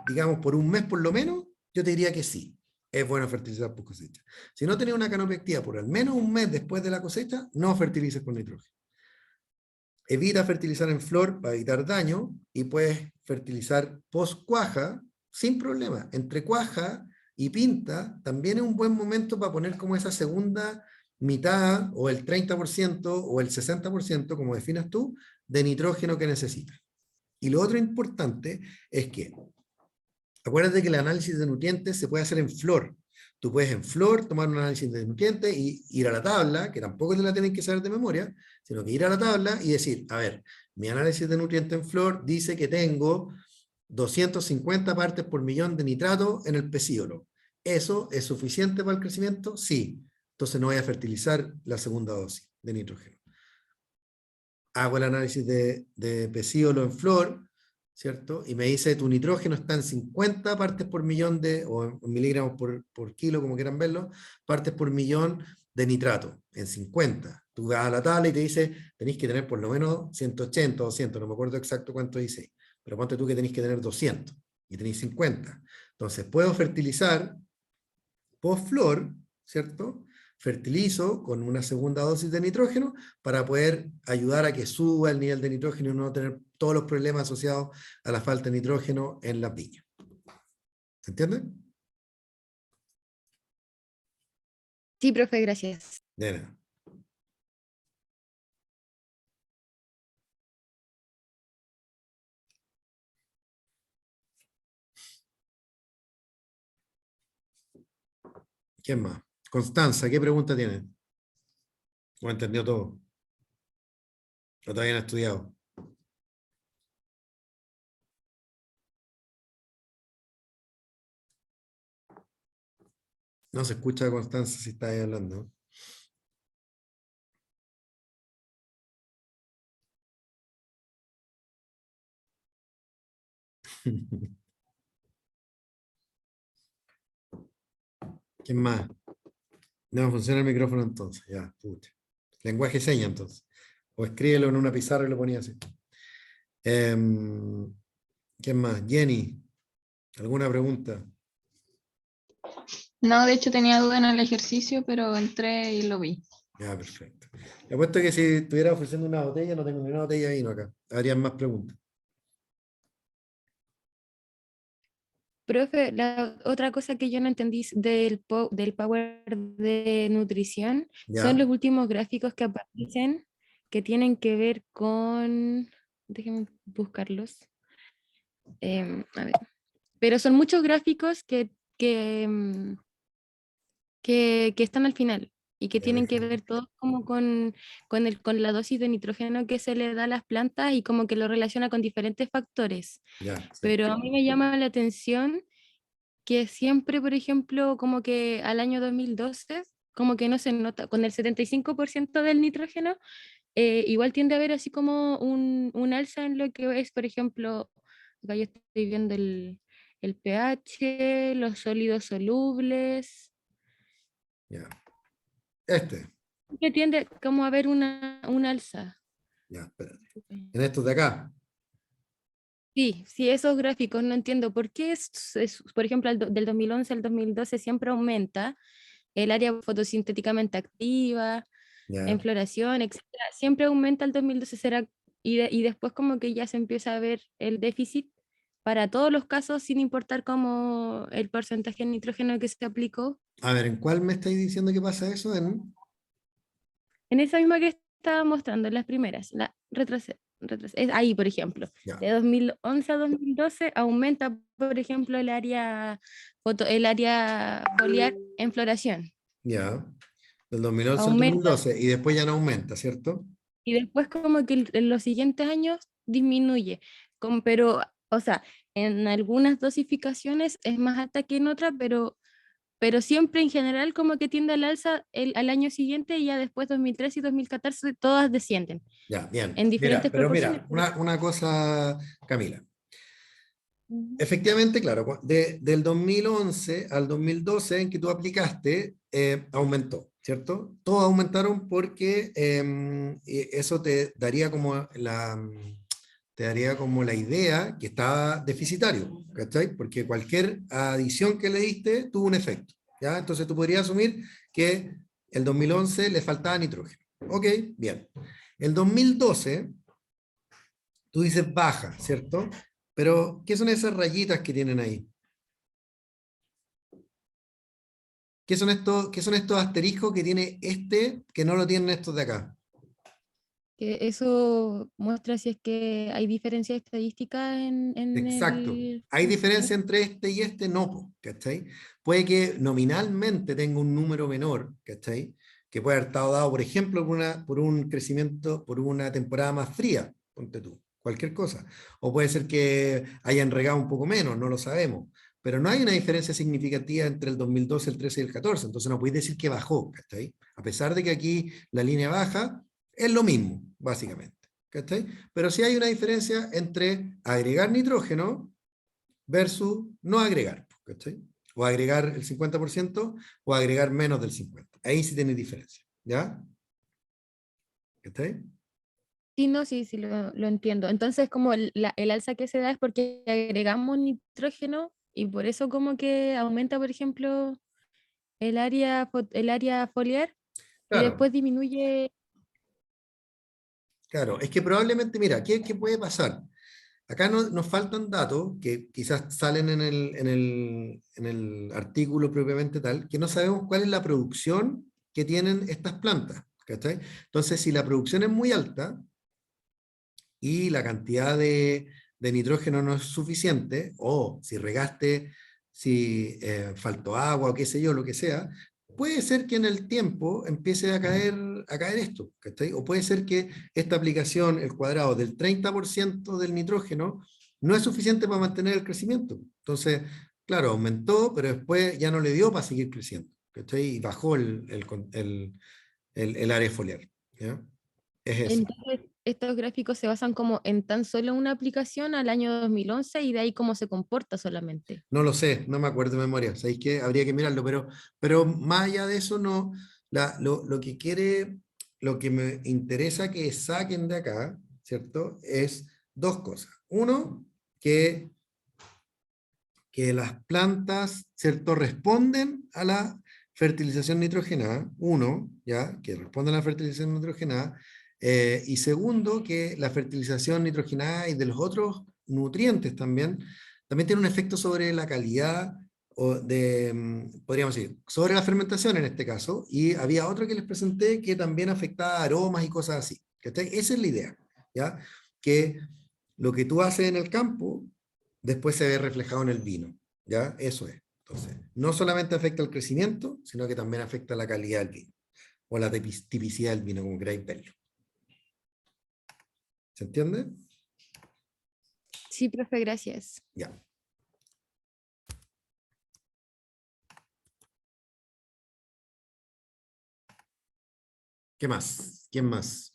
digamos, por un mes por lo menos, yo te diría que sí, es bueno fertilizar post-cosecha. Si no tienes una canopia activa por al menos un mes después de la cosecha, no fertilices con nitrógeno. Evita fertilizar en flor para evitar daño y puedes fertilizar post cuaja sin problema. Entre cuaja y pinta también es un buen momento para poner como esa segunda mitad o el 30% o el 60%, como definas tú, de nitrógeno que necesitas. Y lo otro importante es que acuérdate que el análisis de nutrientes se puede hacer en flor. Tú puedes en flor tomar un análisis de nutrientes y ir a la tabla, que tampoco te la tienen que saber de memoria, sino que ir a la tabla y decir, a ver, mi análisis de nutrientes en flor dice que tengo 250 partes por millón de nitrato en el pecíolo. ¿Eso es suficiente para el crecimiento? Sí. Entonces no voy a fertilizar la segunda dosis de nitrógeno. Hago el análisis de pecíolo en flor, ¿cierto? Y me dice, tu nitrógeno está en 50 partes por millón o en miligramos por kilo, como quieran verlo, partes por millón de nitrato, en 50. Tú vas a la tabla y te dice, tenéis que tener por lo menos 180 o 200, no me acuerdo exacto cuánto dice, pero ponte tú que tenéis que tener 200 y tenéis 50. Entonces, puedo fertilizar post-flor, ¿cierto? Fertilizo con una segunda dosis de nitrógeno para poder ayudar a que suba el nivel de nitrógeno y no tener todos los problemas asociados a la falta de nitrógeno en las viñas. ¿Se entiende? Sí, profe, gracias. De nada. ¿Quién más? Constanza, ¿qué pregunta tiene? ¿O entendió todo? ¿O todavía no ha estudiado? No se escucha a Constanza si está ahí hablando. ¿Quién más? No funciona el micrófono entonces. Ya, pucha. Lenguaje seña entonces. O escríbelo en una pizarra y lo ponía así. ¿Quién más? Jenny, ¿alguna pregunta? No, de hecho tenía duda en el ejercicio, pero entré y lo vi. Ya, perfecto. Le apuesto que si estuviera ofreciendo una botella, no tengo ni una botella de vino acá. Habrían más preguntas. Profe, la otra cosa que yo no entendí del Power de nutrición son ¿Ya? los últimos gráficos que aparecen que tienen que ver con... Déjenme buscarlos. A ver. Pero son muchos gráficos que están al final y que tienen que ver todo como con la dosis de nitrógeno que se le da a las plantas y como que lo relaciona con diferentes factores. Ya, sí. Pero a mí me llama la atención que siempre, por ejemplo, como que al año 2012, como que no se nota, con el 75% del nitrógeno, igual tiende a haber así como un alza en lo que es, por ejemplo, acá yo estoy viendo el pH, los sólidos solubles, Ya. que tiende como a haber un alza. Ya, espérate. En estos de acá. Sí, sí, esos gráficos no entiendo por qué por ejemplo, del 2011 al 2012 siempre aumenta el área fotosintéticamente activa, en Ya. floración, etcétera, siempre aumenta el 2012, y después como que ya se empieza a ver el déficit para todos los casos, sin importar como el porcentaje de nitrógeno que se aplicó. A ver, ¿en cuál me estáis diciendo que pasa eso? En esa misma que estaba mostrando, en las primeras, es ahí, por ejemplo, Ya. de 2011 a 2012 aumenta, por ejemplo, el área foliar en floración. Ya. Del 2011 al Aumenta 2012. Y después ya no aumenta, ¿cierto? y después como que en los siguientes años disminuye, pero, o sea, en algunas dosificaciones es más alta que en otras, pero siempre en general como que tiende al alza al año siguiente y ya después 2013 y 2014 todas descienden Ya, bien. en Mira, diferentes pero proporciones. mira, una cosa, Camila. Ujú. Efectivamente, claro, del 2011 al 2012 en que tú aplicaste, aumentó, ¿cierto? Todos aumentaron porque eso te daría como la idea que estaba deficitario, ¿cachai? Porque cualquier adición que le diste tuvo un efecto, ¿ya? Entonces tú podrías asumir que el 2011 le faltaba nitrógeno. Ok, bien. El 2012 tú dices baja, ¿cierto? Pero, ¿qué son esas rayitas que tienen ahí? Qué son estos asteriscos que tiene este que no lo tienen estos de acá? Que eso muestra si es que hay diferencia estadística en Exacto. el... ¿Hay diferencia entre este y este? No, po, ¿cachai? Puede que nominalmente tenga un número menor, ¿cachai? Que puede haber estado dado, por ejemplo, por un crecimiento, por una temporada más fría, ponte tú, cualquier cosa. O puede ser que hayan regado un poco menos, no lo sabemos. Pero no hay una diferencia significativa entre el 2012, el 13 y el 14, entonces no podéis decir que bajó, ¿cachai? A pesar de que aquí la línea baja, es lo mismo, básicamente. ¿Cachai? Pero sí hay una diferencia entre agregar nitrógeno versus no agregar, ¿cachai? O agregar el 50% o agregar menos del 50%. Ahí sí tiene diferencia, ¿ya? ¿Cachai? Sí, no, sí, sí, lo entiendo. Entonces, como el alza que se da es porque agregamos nitrógeno y por eso como que aumenta, por ejemplo, el área foliar y Claro, después disminuye. claro. Es que probablemente, mira, ¿qué puede pasar? Acá nos faltan datos que quizás salen en el artículo propiamente tal, que no sabemos cuál es la producción que tienen estas plantas, ¿cachai? Entonces, si la producción es muy alta y la cantidad de nitrógeno no es suficiente, o si regaste, si faltó agua o qué sé yo, lo que sea, puede ser que en el tiempo empiece a caer esto, ¿cachai? O puede ser que esta aplicación, el cuadrado del 30% del nitrógeno, no es suficiente para mantener el crecimiento. Entonces, claro, aumentó, pero después ya no le dio para seguir creciendo, ¿cachai? Y bajó el área foliar, ¿ya? Es eso. Entonces, estos gráficos se basan como en tan solo una aplicación al año 2011 y de ahí cómo se comporta solamente. No lo sé, no me acuerdo de memoria. ¿Sabéis qué? Habría que mirarlo, pero más allá de eso, no, lo que quiere, lo que me interesa que saquen de acá, ¿cierto? Es dos cosas. Uno, que las plantas, ¿cierto? Responden a la fertilización nitrogenada, uno, ¿ya? Que responden a la fertilización nitrogenada, y segundo, que la fertilización nitrogenada y de los otros nutrientes también tiene un efecto sobre la calidad o de, podríamos decir, sobre la fermentación en este caso, y había otro que les presenté que también afectaba aromas y cosas así. ¿Cachai? Esa es la idea, ¿ya? Que lo que tú haces en el campo después se ve reflejado en el vino, ¿ya? Eso es. Entonces, no solamente afecta el crecimiento, sino que también afecta la calidad del vino, o la tipicidad del vino, como queráis verlo. ¿Se entiende? Sí, profe, gracias. Ya. ¿Qué más? ¿Quién más?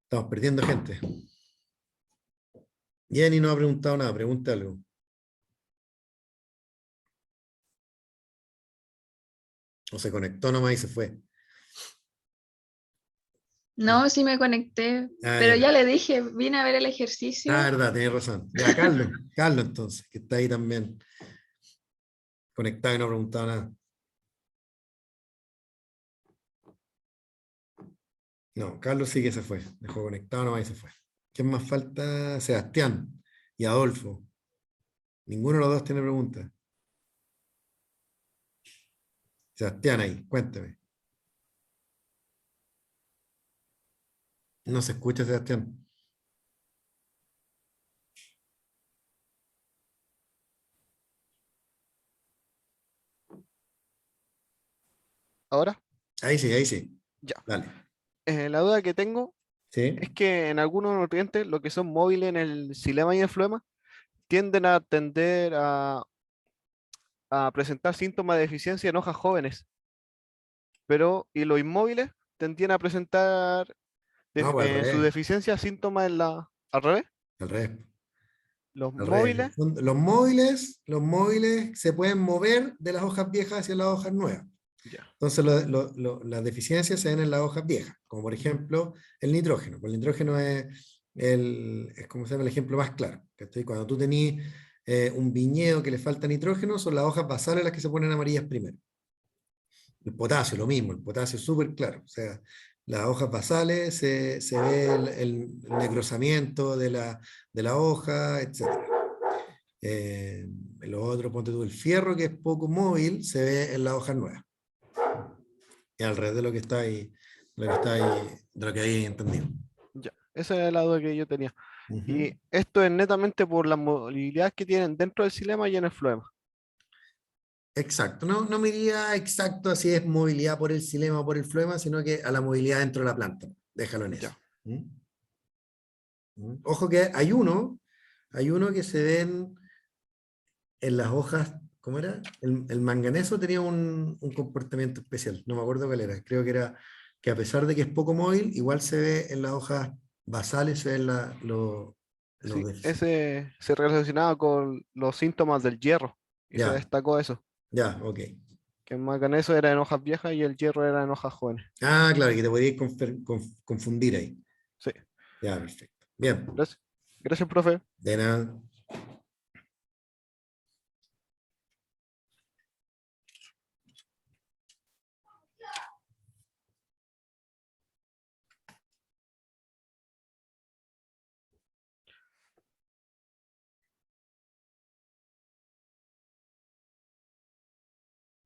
Estamos perdiendo gente. Jenny no ha preguntado nada, pregunta algo. O se conectó nomás y se fue. No, sí me conecté, Ah, pero ya. ya le dije, vine a ver el Ah, ejercicio. verdad, tenés razón. Ya, Carlos entonces, que está ahí también conectado y no ha preguntado nada. No, Carlos sí que se fue. Dejó conectado nomás y se fue. ¿Quién más falta? Sebastián y Adolfo. Ninguno de los dos tiene preguntas. Sebastián ahí, cuénteme. No se escucha, Sebastián. Ahora, Ahí sí, ahí sí. ya. Dale. La duda que tengo ¿Sí? es que en algunos nutrientes, lo que son móviles en el xilema y el floema, tienden a tender a presentar síntomas de deficiencia en hojas jóvenes, pero y los inmóviles tendían a presentar No, pues al su revés. deficiencia síntomas en al revés. Al revés. Los Al revés. móviles, Los móviles se pueden mover de las hojas viejas hacia las hojas nuevas. ya, Entonces, las deficiencias se ven en las hojas viejas, como por ejemplo el nitrógeno. Pues el nitrógeno es como se llama el ejemplo más claro. ¿Cachai? Cuando tú tenés un viñedo que le falta nitrógeno, son las hojas basales las que se ponen amarillas primero. El potasio, lo mismo, el potasio es súper claro. O sea, las hojas basales se ve el necrosamiento de la hoja, etc. Lo otro, ponte tú, el fierro, que es poco móvil, se ve en las hojas nuevas. Y al revés de lo que está ahí, de lo que había entendido. ya. Esa es la duda que yo tenía. Y Ujú. esto es netamente por las movilidades que tienen dentro del xilema y en el floema. Exacto, no me diría exacto si es movilidad por el xilema o por el floema, sino que a la movilidad dentro de la planta. Déjalo en eso. Ya. ¿Mm? ¿Mm? Ojo que hay uno que se ven en las hojas, ¿cómo era? El manganeso tenía un comportamiento especial, no me acuerdo cuál era, creo que era que a pesar de que es poco móvil, igual se ve en las hojas basales, se ven los Sí, déficits. ese se relacionaba con los síntomas del hierro y se Ya, destacó eso, ya, ok. que el manganeso era en hojas viejas y el hierro era en hojas jóvenes. Ah, claro, que te podías confundir ahí. Sí, Ya, perfecto. Bien, gracias. Gracias, profe. de nada.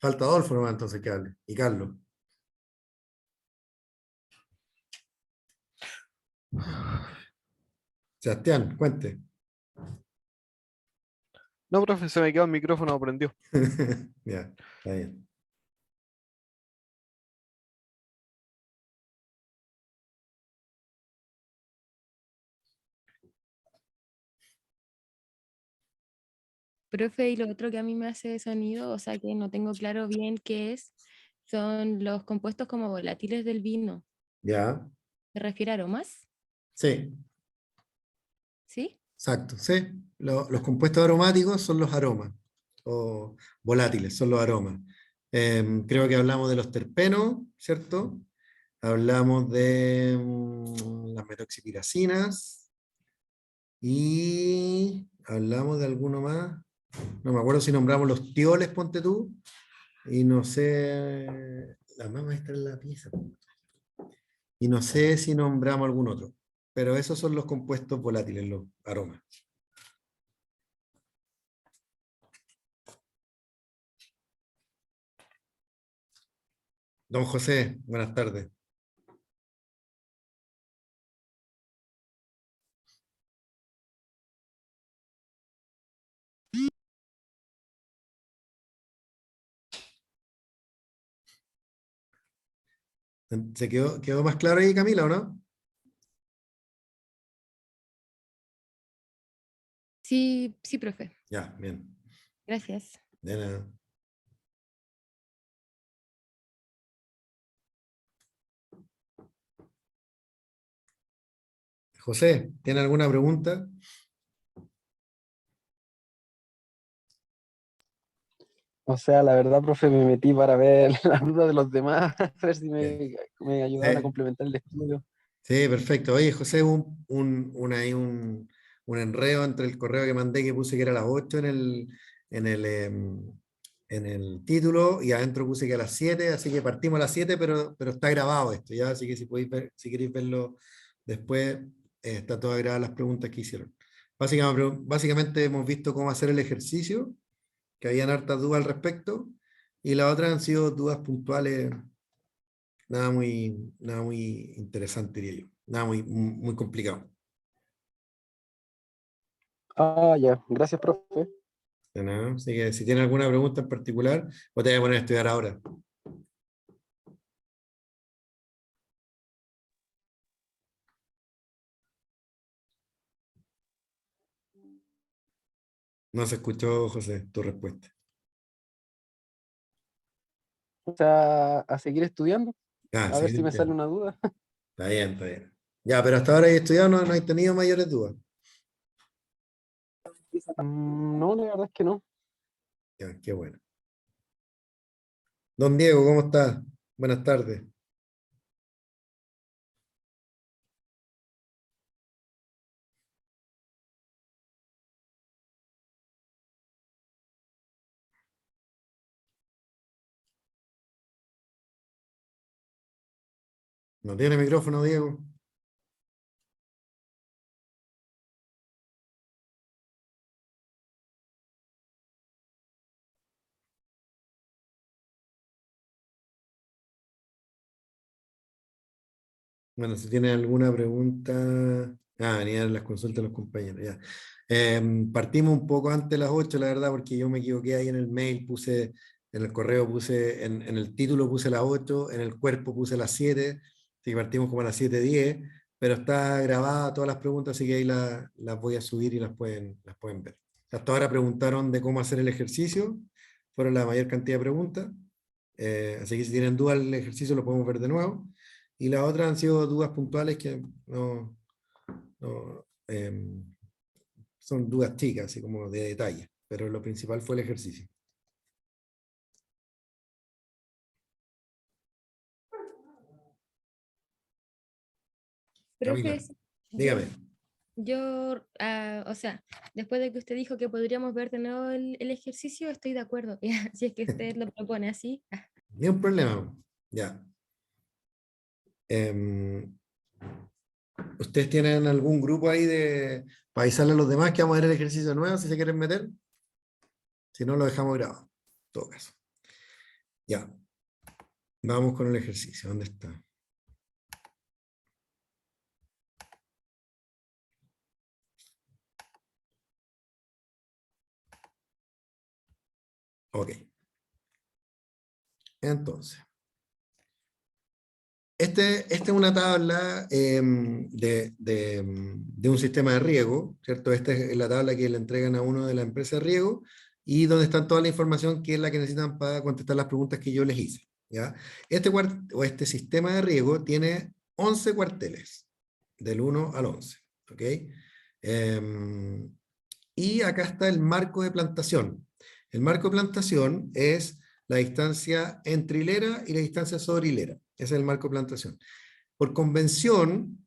Falta Adolfo nomás entonces que hable. Y Carlos. Sebastián, cuente. No, profe, se me quedó el micrófono prendió. Ya, está bien. Profe, y lo otro que a mí me hace sonido, o sea que no tengo claro bien qué es, son los compuestos como volátiles del vino. Ya, ¿Se refiere a aromas? sí, ¿Sí? exacto. Sí. Los compuestos aromáticos son los aromas, o volátiles son los aromas. Creo que hablamos de los terpenos, ¿cierto? Hablamos de las metoxipiracinas y hablamos de alguno más. No me acuerdo si nombramos los tioles, ponte tú, y no sé, la mamá está en la pieza. Y no sé si nombramos algún otro, pero esos son los compuestos volátiles, los aromas. Don José, buenas tardes. ¿Se quedó más claro ahí, Camila, o no? Sí, sí, profe. Ya, bien. Gracias. De nada. José, ¿tiene alguna pregunta? O sea, la verdad, profe, me metí para ver las dudas de los demás, a ver si Bien. me ayudaban a complementar el estudio. Sí, perfecto. Oye, José, un enredo entre el correo que mandé que puse que era a las 8 en el, em, en el título y adentro puse que a las 7, así que partimos a las 7, pero está grabado esto, ¿ya? Así que si podéis si queréis verlo después, está todas grabadas las preguntas que hicieron. Básicamente hemos visto cómo hacer el ejercicio, que habían hartas dudas al respecto, y las otras han sido dudas puntuales. Nada muy interesante, diría yo. Nada muy complicado. Ah, ya, gracias, profe. De nada. Así que si tiene alguna pregunta en particular, o te voy a poner a estudiar ahora. No se escuchó, José, tu respuesta. O sea, a seguir estudiando, Ah, a sí, ver si me sale entiendo. una duda. Está bien, está bien. Ya, pero hasta ahora he estudiado, no he tenido mayores dudas. No, la verdad es que no. Ya, qué bueno. Don Diego, ¿cómo está? Buenas tardes. ¿No tiene micrófono, Diego? Bueno, si tiene alguna pregunta. Ah, venían las consultas de los compañeros, ya. Partimos un poco antes de las 8, la verdad, porque yo me equivoqué ahí en el mail, en el correo puse, en el título puse las 8, en el cuerpo puse las 7, así que partimos como a las 7:10, pero está grabada todas las preguntas, así que ahí las voy a subir y las pueden ver. Hasta ahora preguntaron de cómo hacer el ejercicio, fueron la mayor cantidad de preguntas, así que si tienen dudas del ejercicio lo podemos ver de nuevo. Y las otras han sido dudas puntuales que no, son dudas chicas, así como de detalle, pero lo principal fue el ejercicio. Camila, Profe, dígame. o sea, después de que usted dijo que podríamos ver de nuevo el ejercicio, estoy de acuerdo. Si es que usted lo propone así. Ni un problema. Ya. Em, ¿Ustedes tienen algún grupo ahí para avisarle a los demás que vamos a ver el ejercicio nuevo si se quieren meter? Si no, lo dejamos grabado, en todo caso. Ya. Vamos con el ejercicio. ¿Dónde está? Ok. Entonces, esta es una tabla de un sistema de riego, ¿cierto? Esta es la tabla que le entregan a uno de la empresa de riego y donde está toda la información que es la que necesitan para contestar las preguntas que yo les hice, ¿ya? Este sistema de riego tiene 11 cuarteles, del 1 al 11, ¿ok? Y acá está el marco de plantación. El marco de plantación es la distancia entre hilera y la distancia sobre hilera. Ese es el marco de plantación. Por convención,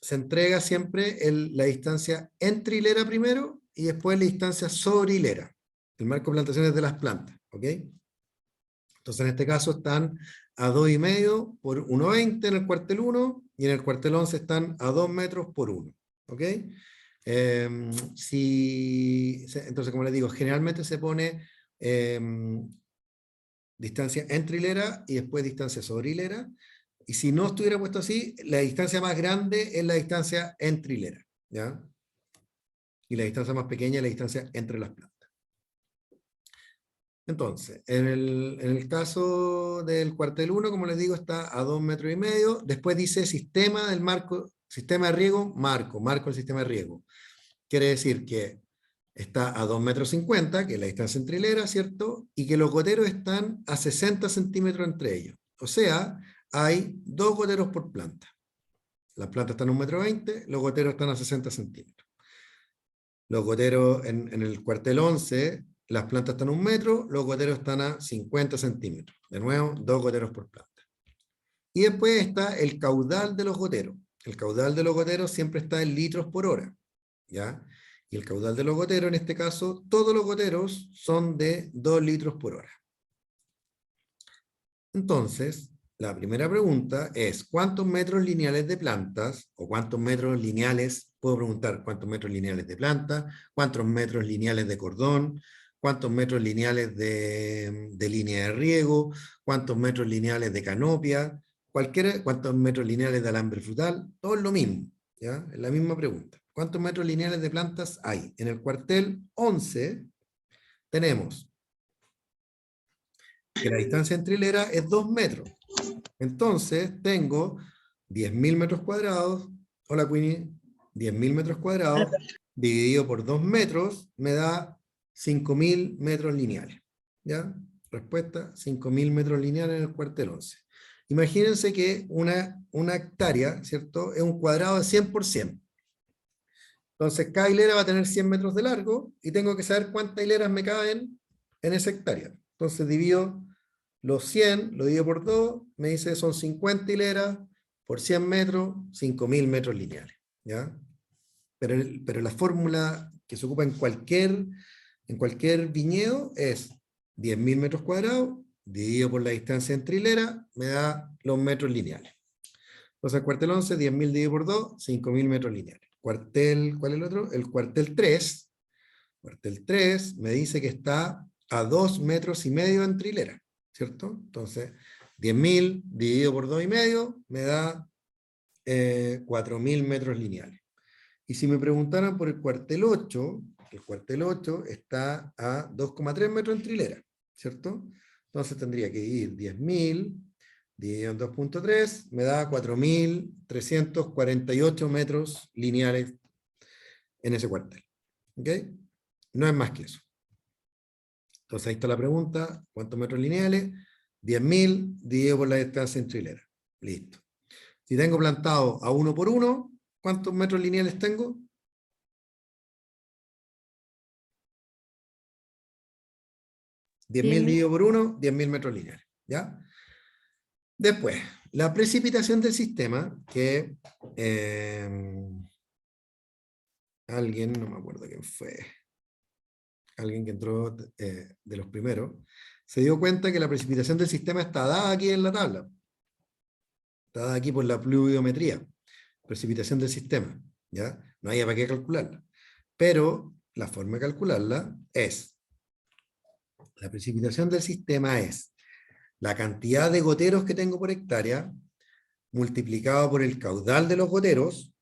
se entrega siempre la distancia entre hilera primero y después la distancia sobre hilera. El marco de plantación es de las plantas, ¿ok? Entonces en este caso están a 2,5 por 1,20 en el cuartel 1 y en el cuartel 11 están a 2 metros por 1, ¿ok? Entonces, como les digo, generalmente se pone distancia entre hilera y después distancia sobre hilera. Y si no estuviera puesto así, la distancia más grande es la distancia entre hilera, ¿ya? Y la distancia más pequeña es la distancia entre las plantas. Entonces, en el caso del cuartel 1, como les digo, está a 2,5 metros. Después dice sistema del marco, sistema de riego, marco del sistema de riego. Quiere decir que está a 2,50 metros, que es la distancia entre hileras, ¿cierto? Y que los goteros están a 60 centímetros entre ellos. O sea, hay 2 goteros por planta. Las plantas están a 1,20 metros, los goteros están a 60 centímetros. Los goteros en el cuartel 11, las plantas están a 1 metro, los goteros están a 50 centímetros. De nuevo, 2 goteros por planta. Y después está el caudal de los goteros. El caudal de los goteros siempre está en litros por hora, ¿ya? Y el caudal de los goteros, en este caso, todos los goteros son de 2 litros por hora. Entonces, la primera pregunta es, ¿cuántos metros lineales de plantas, o cuántos metros lineales, puedo preguntar, cuántos metros lineales de planta, cuántos metros lineales de cordón, cuántos metros lineales de línea de riego, cuántos metros lineales de canopia, cuántos metros lineales de alambre frutal? Todo es lo mismo, ¿ya? Es la misma pregunta. ¿Cuántos metros lineales de plantas hay? En el cuartel 11 tenemos que la distancia entre hileras es 2 metros. Entonces tengo 10.000 metros cuadrados, hola Queenie, 10.000 metros cuadrados dividido por 2 metros me da 5.000 metros lineales. ¿Ya? Respuesta, 5.000 metros lineales en el cuartel 11. Imagínense que una hectárea, ¿cierto? Es un cuadrado de 100%. Entonces cada hilera va a tener 100 metros de largo y tengo que saber cuántas hileras me caben en esa hectárea. Entonces divido los 100, lo divido por 2, me dice son 50 hileras por 100 metros, 5.000 metros lineales, ¿ya? Pero la fórmula que se ocupa en cualquier viñedo es 10.000 metros cuadrados dividido por la distancia entre hileras, me da los metros lineales. Entonces el cuartel 11, 10.000 dividido por 2, 5.000 metros lineales. Cuartel, ¿cuál es el otro? El cuartel 3. Cuartel 3 me dice que está a 2,5 metros entre hileras, ¿cierto? Entonces, 10.000 dividido por 2,5 me da 4.000 metros lineales. Y si me preguntaran por el cuartel 8 está a 2,3 metros entre hileras, ¿cierto? Entonces tendría que dividir 10.000 dividido en 2,3, me da 4.348 metros lineales en ese cuartel. ¿Ok? No es más que eso. Entonces ahí está la pregunta, ¿cuántos metros lineales? 10.000 dividido por la distancia entre hileras. Listo. Si tengo plantado a 1 por 1, ¿cuántos metros lineales tengo? ¿10.000 dividido por 1? 10.000 metros lineales. ¿Ya? Después, la precipitación del sistema, que alguien, no me acuerdo quién fue, alguien que entró de los primeros, se dio cuenta que la precipitación del sistema está dada aquí en la tabla. Está dada aquí por la pluviometría. Precipitación del sistema. ¿Ya? No hay para qué calcularla. Pero la forma de calcularla es, la precipitación del sistema es la cantidad de goteros que tengo por hectárea multiplicado por el caudal de los goteros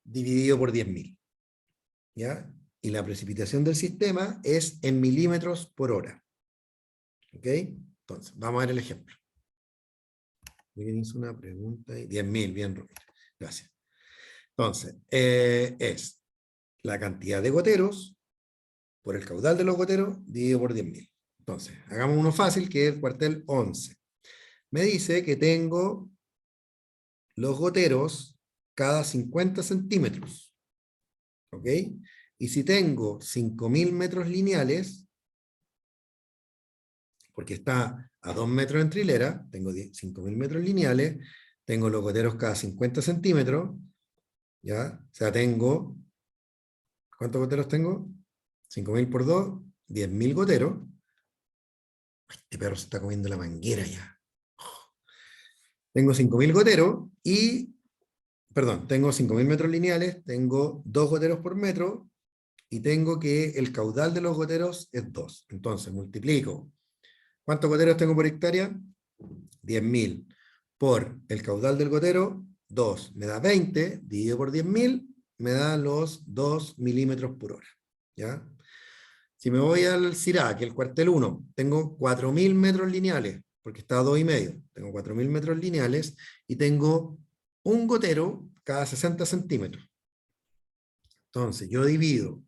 dividido por 10.000. ¿Ya? Y la precipitación del sistema es en milímetros por hora. ¿Ok? Entonces, vamos a ver el ejemplo. Alguien hizo una pregunta ahí. 10.000, bien, Romero. Gracias. Entonces, es la cantidad de goteros por el caudal de los goteros dividido por 10.000. Entonces, hagamos uno fácil, que es el cuartel 11. Me dice que tengo los goteros cada 50 centímetros. ¿Ok? Y si tengo 5.000 metros lineales, porque está a 2 metros en trilera, tengo 5.000 metros lineales, tengo los goteros cada 50 centímetros, ¿ya? O sea, tengo, ¿cuántos goteros tengo? 5.000 por 2, 10.000 goteros. Este perro se está comiendo la manguera ya. Tengo 5.000 goteros y, perdón, tengo 5.000 metros lineales, tengo 2 goteros por metro y tengo que el caudal de los goteros es 2. Entonces, multiplico. ¿Cuántos goteros tengo por hectárea? 10.000 por el caudal del gotero, 2. Me da 20, dividido por 10.000, me da los 2 milímetros por hora. ¿Ya? Si me voy al CIRAC, el cuartel 1, tengo 4.000 metros lineales, porque está a 2,5. Tengo 4.000 metros lineales y tengo un gotero cada 60 centímetros. Entonces, yo divido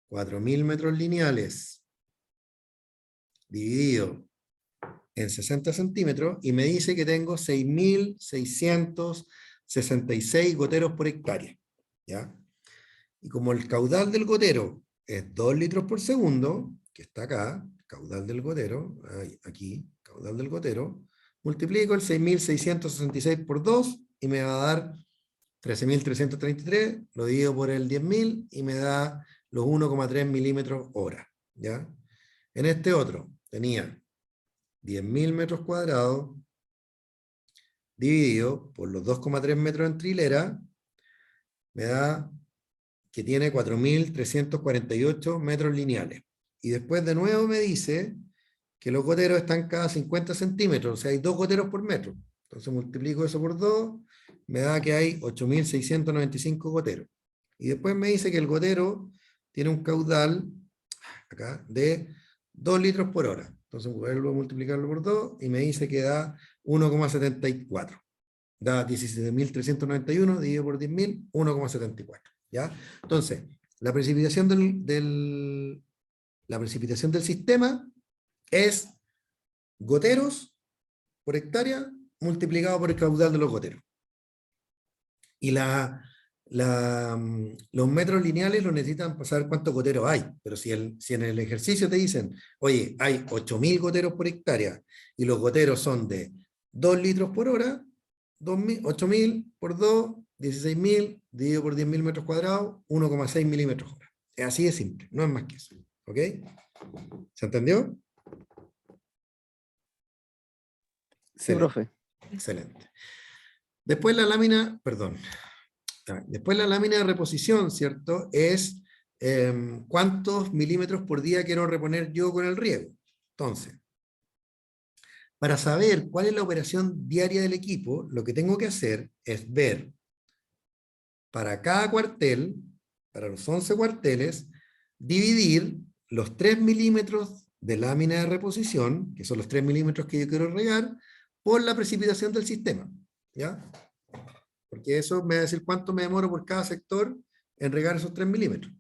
4.000 metros lineales dividido en 60 centímetros y me dice que tengo 6.666 goteros por hectárea. ¿Ya? Y como el caudal del gotero es 2 litros por segundo, que está acá, caudal del gotero, aquí, caudal del gotero, multiplico el 6.666 por 2 y me va a dar 13.333, lo divido por el 10.000 y me da los 1,3 milímetros hora. ¿Ya? En este otro tenía 10.000 metros cuadrados dividido por los 2,3 metros en trilera, me da que tiene 4.348 metros lineales. Y después de nuevo me dice que los goteros están cada 50 centímetros, o sea, hay 2 goteros por metro. Entonces multiplico eso por 2, me da que hay 8.695 goteros. Y después me dice que el gotero tiene un caudal, acá, de 2 litros por hora. Entonces vuelvo a multiplicarlo por 2 y me dice que da 1,74. Da 17.391 dividido por 10.000, 1,74. ¿Ya? Entonces, la precipitación la precipitación del sistema es goteros por hectárea multiplicado por el caudal de los goteros. Y los metros lineales los necesitan para saber cuántos goteros hay. Pero si en el ejercicio te dicen, oye, hay 8.000 goteros por hectárea y los goteros son de 2 litros por hora, 8.000 por 2, 16.000 dividido por 10.000 metros cuadrados, 1,6 milímetros hora. Es así de simple, no es más que eso. ¿Ok? ¿Se entendió? Sí, profe. Excelente. Después la lámina, perdón. Después la lámina de reposición, ¿cierto? Es cuántos milímetros por día quiero reponer yo con el riego. Entonces, para saber cuál es la operación diaria del equipo, lo que tengo que hacer es ver para cada cuartel, para los 11 cuarteles, dividir los 3 milímetros de lámina de reposición, que son los 3 milímetros que yo quiero regar, por la precipitación del sistema. ¿Ya? Porque eso me va a decir cuánto me demoro por cada sector en regar esos 3 milímetros.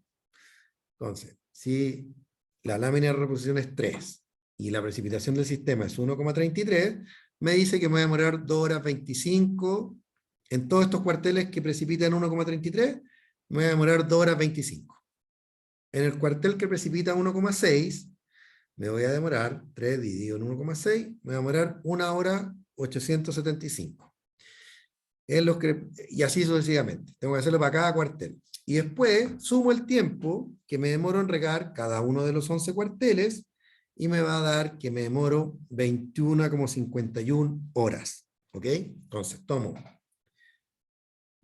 Entonces, si la lámina de reposición es 3 y la precipitación del sistema es 1,33, me dice que me voy a demorar 2 horas 25 en todos estos cuarteles que precipitan 1,33, me voy a demorar 2 horas 25. En el cuartel que precipita 1,6, me voy a demorar, 3 dividido en 1,6, me voy a demorar 1 hora 875. Y así sucesivamente. Tengo que hacerlo para cada cuartel. Y después sumo el tiempo que me demoro en regar cada uno de los 11 cuarteles y me va a dar que me demoro 21,51 horas. ¿Ok? Entonces tomo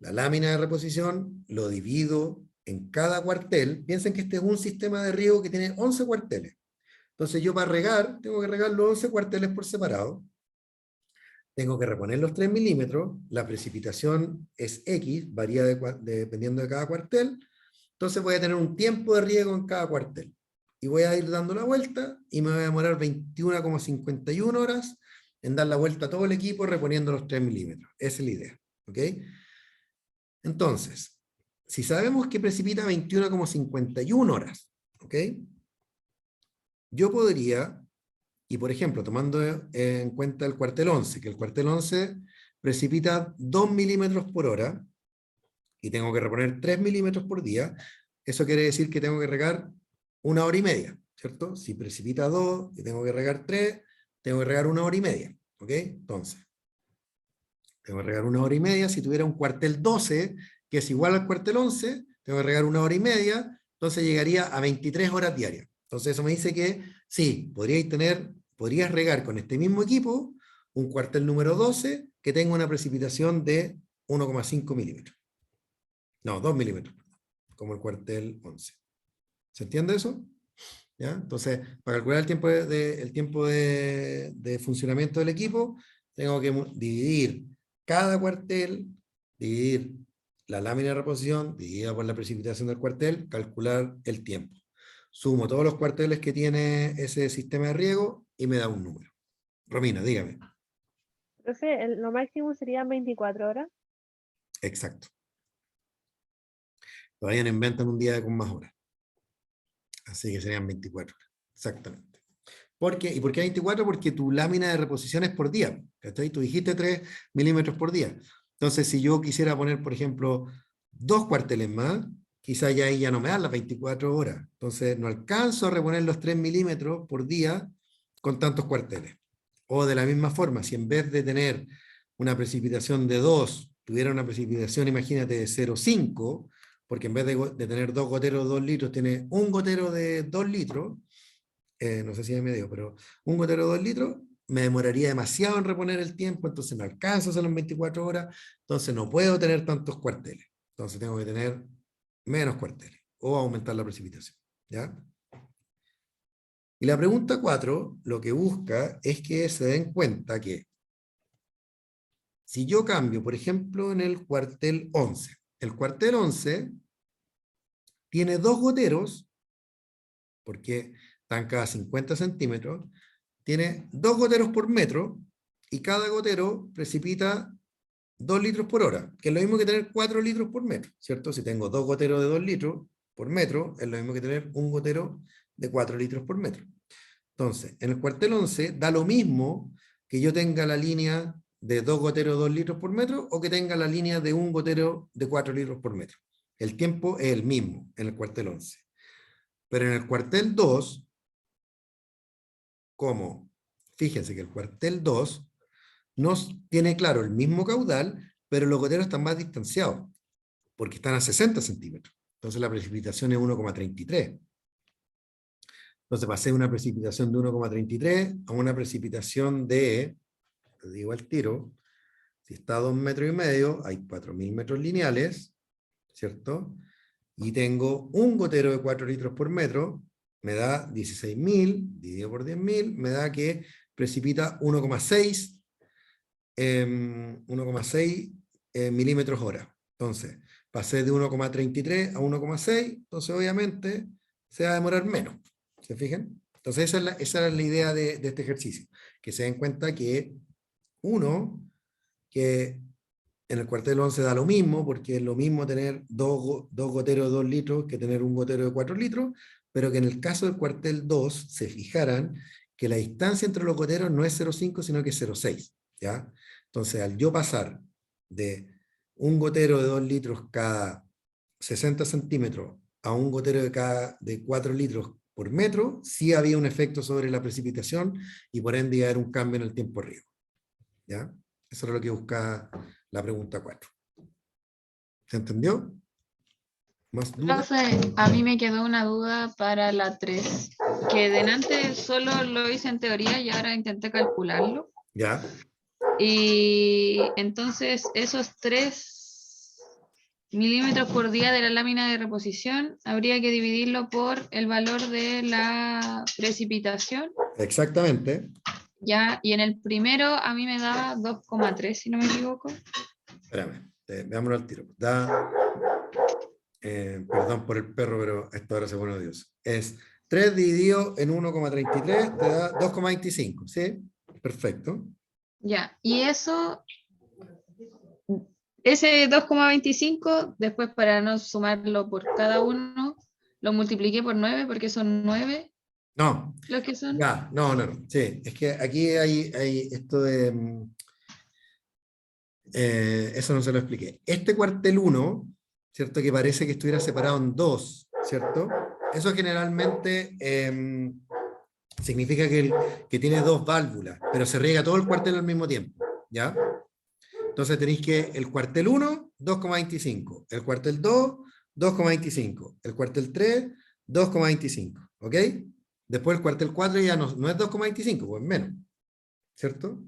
la lámina de reposición, lo divido en cada cuartel. Piensen que este es un sistema de riego que tiene 11 cuarteles. Entonces yo para regar, tengo que regar los 11 cuarteles por separado. Tengo que reponer los 3 milímetros, la precipitación es X, varía dependiendo de cada cuartel, entonces voy a tener un tiempo de riego en cada cuartel. Y voy a ir dando la vuelta y me voy a demorar 21,51 horas en dar la vuelta a todo el equipo reponiendo los 3 milímetros. Esa es la idea. ¿Ok? Entonces, si sabemos que precipita 21,51 horas, ¿ok? Yo podría... Y por ejemplo, tomando en cuenta el cuartel 11, que el cuartel 11 precipita 2 milímetros por hora, y tengo que reponer 3 milímetros por día, eso quiere decir que tengo que regar 1 hora y media, ¿cierto? Si precipita 2 y tengo que regar 3, tengo que regar 1 hora y media, ¿ok? Entonces, tengo que regar 1 hora y media. Si tuviera un cuartel 12, que es igual al cuartel 11, tengo que regar 1 hora y media, entonces llegaría a 23 horas diarias. Entonces eso me dice que sí, podrías regar con este mismo equipo un cuartel número 12 que tenga una precipitación de 1,5 milímetros. No, 2 milímetros, como el cuartel 11. ¿Se entiende eso? ¿Ya? Entonces, para calcular el tiempo de funcionamiento del equipo, tengo que dividir cada cuartel, dividir la lámina de reposición, dividida por la precipitación del cuartel, calcular el tiempo. Sumo todos los cuarteles que tiene ese sistema de riego y me da un número. Romina, dígame. Profe, lo máximo serían 24 horas. Exacto. Todavía no inventan un día con más horas. Así que serían 24 horas. Exactamente. ¿Y por qué 24? Porque tu lámina de reposición es por día. ¿Cachai? Tú dijiste 3 milímetros por día. Entonces, si yo quisiera poner, por ejemplo, 2 cuarteles más, quizás ya ahí ya no me dan las 24 horas. Entonces, no alcanzo a reponer los 3 milímetros por día con tantos cuarteles. O de la misma forma, si en vez de tener una precipitación de 2, tuviera una precipitación, imagínate, de 0,5, porque en vez de tener 2 goteros de 2 litros, tiene un gotero de 2 litros, no sé si me dio, pero un gotero de 2 litros, me demoraría demasiado en reponer el tiempo, entonces no alcanzo a hacer las 24 horas, entonces no puedo tener tantos cuarteles. Entonces tengo que tener menos cuarteles o aumentar la precipitación. ¿Ya? Y la pregunta 4 lo que busca es que se den cuenta que si yo cambio, por ejemplo, en el cuartel 11, el cuartel 11 tiene 2 goteros, porque están cada 50 centímetros, tiene 2 goteros por metro, y cada gotero precipita 2 litros por hora, que es lo mismo que tener 4 litros por metro, ¿cierto? Si tengo 2 goteros de 2 litros por metro, es lo mismo que tener un gotero de 4 litros por metro. Entonces, en el cuartel 11 da lo mismo que yo tenga la línea de 2 goteros de 2 litros por metro o que tenga la línea de un gotero de 4 litros por metro. El tiempo es el mismo en el cuartel 11. Pero en el cuartel 2, como, fíjense que el cuartel 2 nos tiene claro el mismo caudal, pero los goteros están más distanciados, porque están a 60 centímetros. Entonces la precipitación es 1,33. Entonces pasé de una precipitación de 1,33 a una precipitación de, te digo al tiro, si está a 2,5 metros, hay 4.000 metros lineales, ¿cierto? Y tengo un gotero de 4 litros por metro, me da 16.000, dividido por 10.000, me da que precipita 1,6 milímetros hora. Entonces, pasé de 1,33 a 1,6, entonces obviamente se va a demorar menos. ¿Se fijan? Entonces esa es la idea de este ejercicio. Que se den cuenta que que en el cuartel 11 da lo mismo, porque es lo mismo tener dos goteros de 2 litros que tener un gotero de 4 litros, pero que en el caso del cuartel 2 se fijaran que la distancia entre los goteros no es 0,5, sino que es 0,6. ¿Ya? Entonces, al yo pasar de un gotero de 2 litros cada 60 centímetros a un gotero de 4 litros por metro, sí había un efecto sobre la precipitación y por ende iba a haber un cambio en el tiempo de riego. ¿Ya? Eso es lo que busca la pregunta 4. ¿Se entendió? ¿Más dudas? Profe, a mí me quedó una duda para la 3, que delante solo lo hice en teoría y ahora intenté calcularlo. ¿Ya? Y entonces esos 3 milímetros por día de la lámina de reposición, habría que dividirlo por el valor de la precipitación. Exactamente. Ya, y en el primero a mí me daba 2,3, si no me equivoco. Espérame, veámoslo al tiro. Perdón por el perro, pero a esta hora se pone odioso. Es 3 dividido en 1,33 te da 2,25, ¿sí? Perfecto. Ya, y eso, ese 2,25, después para no sumarlo por cada uno, lo multipliqué por 9 porque son 9 No, los que son. ya, no. Sí, es que aquí hay esto de... eso no se lo expliqué. Este cuartel 1, ¿cierto? Que parece que estuviera separado en dos, ¿cierto? Eso generalmente significa que tiene dos válvulas, pero se riega todo el cuartel al mismo tiempo, ¿ya? Entonces tenéis que el cuartel 1, 2,25, el cuartel 2, 2,25, el cuartel 3, 2,25, ¿ok? Después el cuartel 4 ya no es 2,25, pues menos, ¿cierto?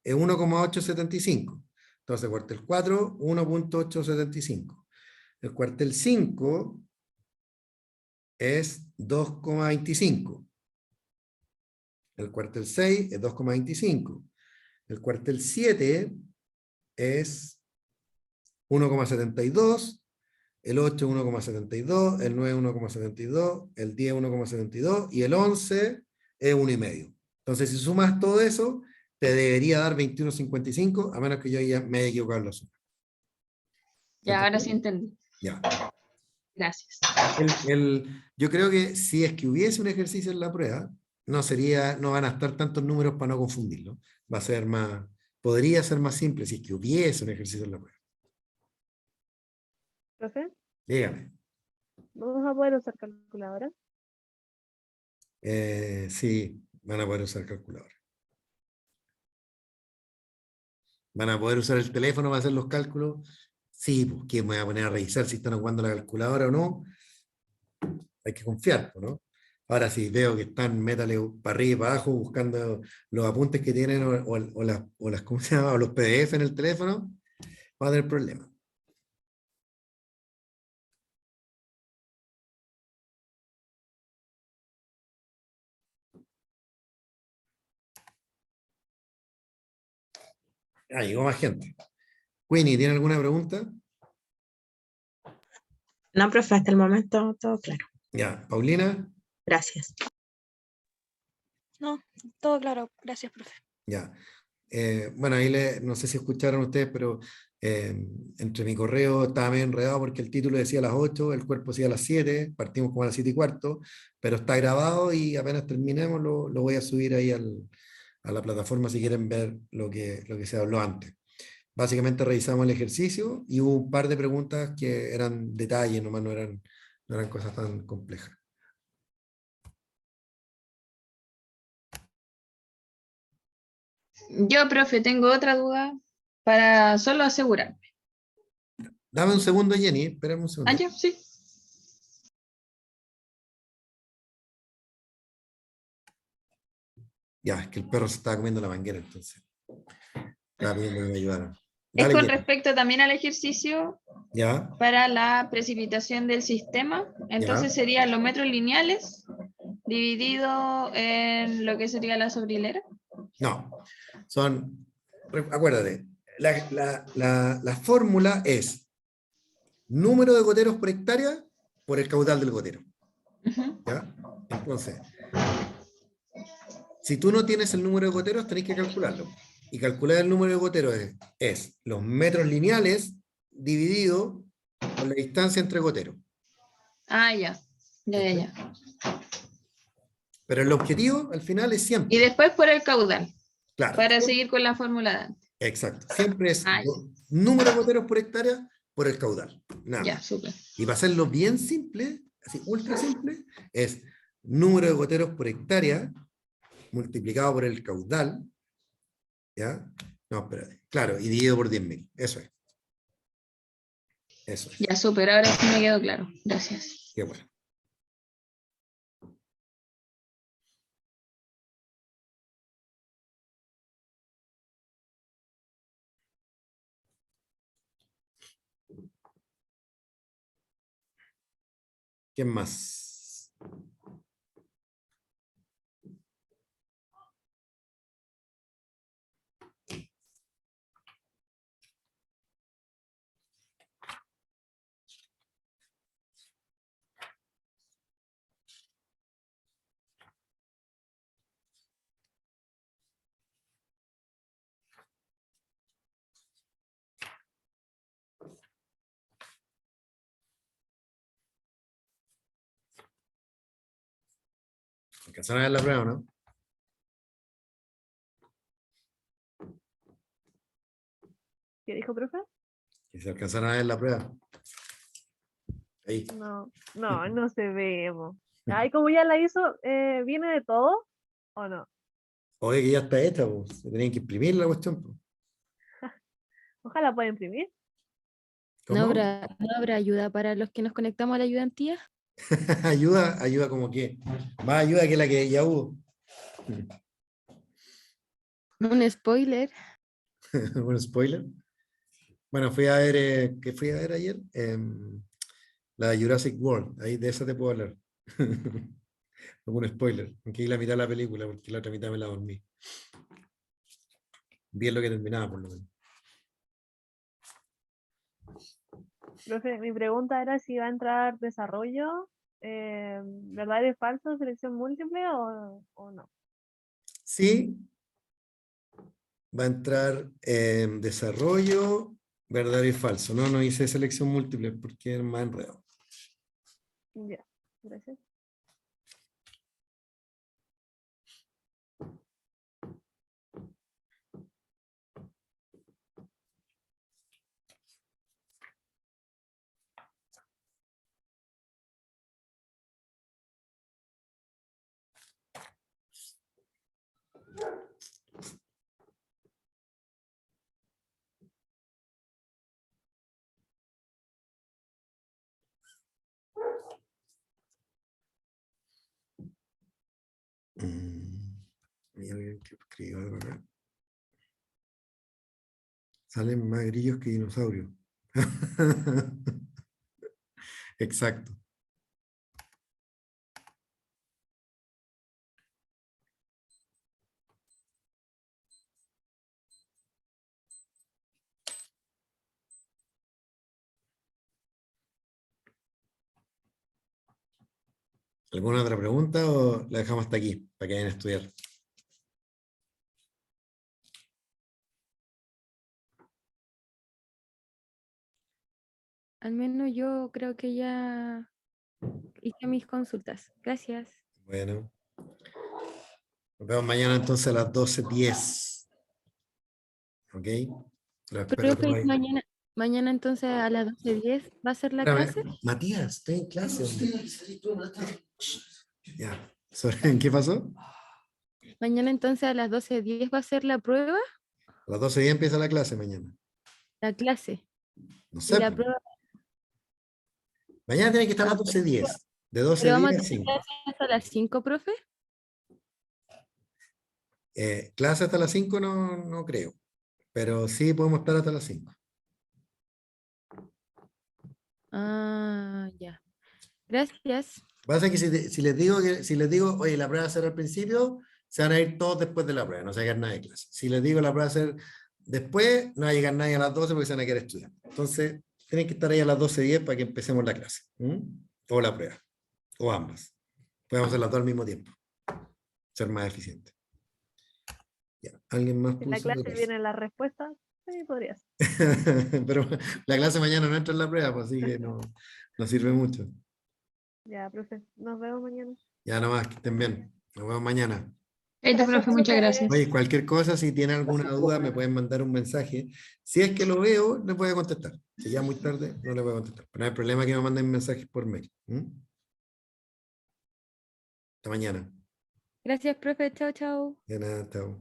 Es 1,875. Entonces, cuartel 4, 1,875. El cuartel 5 es 2,25. El cuartel 6 es 2,25. El cuartel 7 es 1,72. El 8 1,72. El 9 1,72. El 10 1,72. Y el 11 es 1,5. Entonces, si sumas todo eso, te debería dar 21,55, a menos que yo ya me haya equivocado en la suma. Ya, ahora sí entendí. Ya. Gracias. Yo creo que si es que hubiese un ejercicio en la prueba, no van a estar tantos números para no confundirlo. Va a ser más, podría ser más simple si es que hubiese un ejercicio en la prueba. Profe, Dígame. ¿vamos a poder usar calculadora? Sí, van a poder usar calculadora. ¿Van a poder usar el teléfono para hacer los cálculos? Sí, pues ¿quién me voy a poner a revisar si están ocupando la calculadora o no? Hay que confiar, ¿no? Ahora sí, veo que están, métale para arriba y para abajo buscando los apuntes que tienen o ¿cómo se llama? O los PDF en el teléfono, va a tener problemas. Ah, llegó más gente. Winnie, ¿tiene alguna pregunta? No, profe, hasta el momento todo claro. Ya, Paulina, Gracias. No, todo claro. Gracias, profe. ya. Bueno, ahí no sé si escucharon ustedes, pero entre mi correo estaba medio enredado porque el título decía a las 8, el cuerpo decía a las 7, partimos como a las 7:15, pero está grabado y apenas terminemos lo voy a subir ahí a la plataforma si quieren ver lo que se habló antes. Básicamente revisamos el ejercicio y hubo un par de preguntas que eran detalles, nomás no eran cosas tan complejas. Yo, profe, tengo otra duda para solo asegurarme. Dame un segundo, Jenny, espérame un segundo. Ah, ya, sí. Ya, es que el perro se estaba comiendo la manguera, entonces. Estaba pidiendo que me ayudaran. Es Dale, con Jenny. respecto también al ejercicio Ya, para la precipitación del sistema. Entonces ya. serían los metros lineales dividido en lo que sería la sobrilera. No, acuérdate, la fórmula es número de goteros por hectárea por el caudal del gotero. Ujú. ¿Ya? Entonces, si tú no tienes el número de goteros, tenés que calcularlo. Y calcular el número de goteros es los metros lineales dividido por la distancia entre goteros. Ah, ya. Ya, ya, ya. Pero el objetivo al final es Y siempre, después por el caudal, claro, para siempre, seguir con la fórmula de antes. exacto, siempre es Ah, número de goteros por hectárea por el caudal, nada ya, más. súper. Y para hacerlo bien simple, así ultra simple, es número de goteros por hectárea multiplicado por el caudal, ¿ya? No, espérate, claro, y dividido por 10.000, eso es. Eso es, Ya, súper. Ahora sí me quedó claro. Gracias. qué bueno. ¿Quién más? ¿Alcanzaron a ver la prueba o no? ¿Qué dijo, profe? Que se alcanzaron a ver la prueba. Ahí. No se ve. Ay, como ya la hizo, ¿viene de todo o no? Oye, que ya está hecha, pues. Se tenían que imprimir la cuestión, pues. Ojalá pueda imprimir. ¿Cómo? ¿No habrá ayuda para los que nos conectamos a la ayudantía? Ayuda como que. Más ayuda que la que ya hubo. Un spoiler. Un spoiler. Bueno, fui a ver, ¿qué fui a ver ayer? La Jurassic World. Ahí de esa te puedo hablar. Un spoiler. Aunque vi la mitad de la película, porque la otra mitad me la dormí. Vi lo que terminaba, por lo menos. Profe, mi pregunta era si va a entrar desarrollo, verdadero y falso, selección múltiple o no. Sí, va a entrar desarrollo, verdadero y falso. No hice selección múltiple porque es más enredado. Ya, gracias. Hay alguien que escriba algo acá. Salen más grillos que dinosaurios. Exacto. ¿Alguna otra pregunta o la dejamos hasta aquí para que vayan a estudiar? Al menos yo creo que ya hice mis consultas. Gracias. Bueno. Nos vemos mañana entonces a las 12:10. ¿Ok? Lo espero Profe, todo ¿y ahí. mañana entonces a las 12:10 va a ser la Espérame, clase? Matías, estoy en clase. Ya. ¿En qué pasó? Mañana entonces a las 12:10 va a ser la prueba, A las 12:10 empieza la clase mañana. la clase. No Y sé. la Pues. prueba, Mañana tiene que estar a las 12:10. De pero 12:10 vamos a a tener 5. clase hasta las 5, profe. Clase hasta las 5 no creo. Pero sí podemos estar hasta las 5. Ah, ya. Gracias. Pasa que si les digo, oye, la prueba va a ser al principio, se van a ir todos después de la prueba, no se va a quedar nadie de clase. Si les digo la prueba va a ser después, no va a llegar nadie a las 12 porque se van a quedar estudiando. Entonces, tienen que estar ahí a las 12:10 para que empecemos la clase. O la prueba, o ambas. Podemos hacer las dos al mismo tiempo. Ser más eficiente. Ya. ¿Alguien más Si en la puso? clase vienen las respuestas, sí, podría ser. Pero la clase mañana no entra en la prueba, pues, así que no sirve mucho. Ya, profe, nos vemos mañana. Ya nomás, que estén bien. Nos vemos mañana. Esto, profe, muchas gracias. Oye, cualquier cosa, si tienen alguna duda, me pueden mandar un mensaje. Si es que lo veo, le voy a contestar. Si ya muy tarde, no le voy a contestar. Pero no hay problema que me manden mensajes por mail. Hasta mañana. Gracias, profe. Chao, chao. De nada, chao.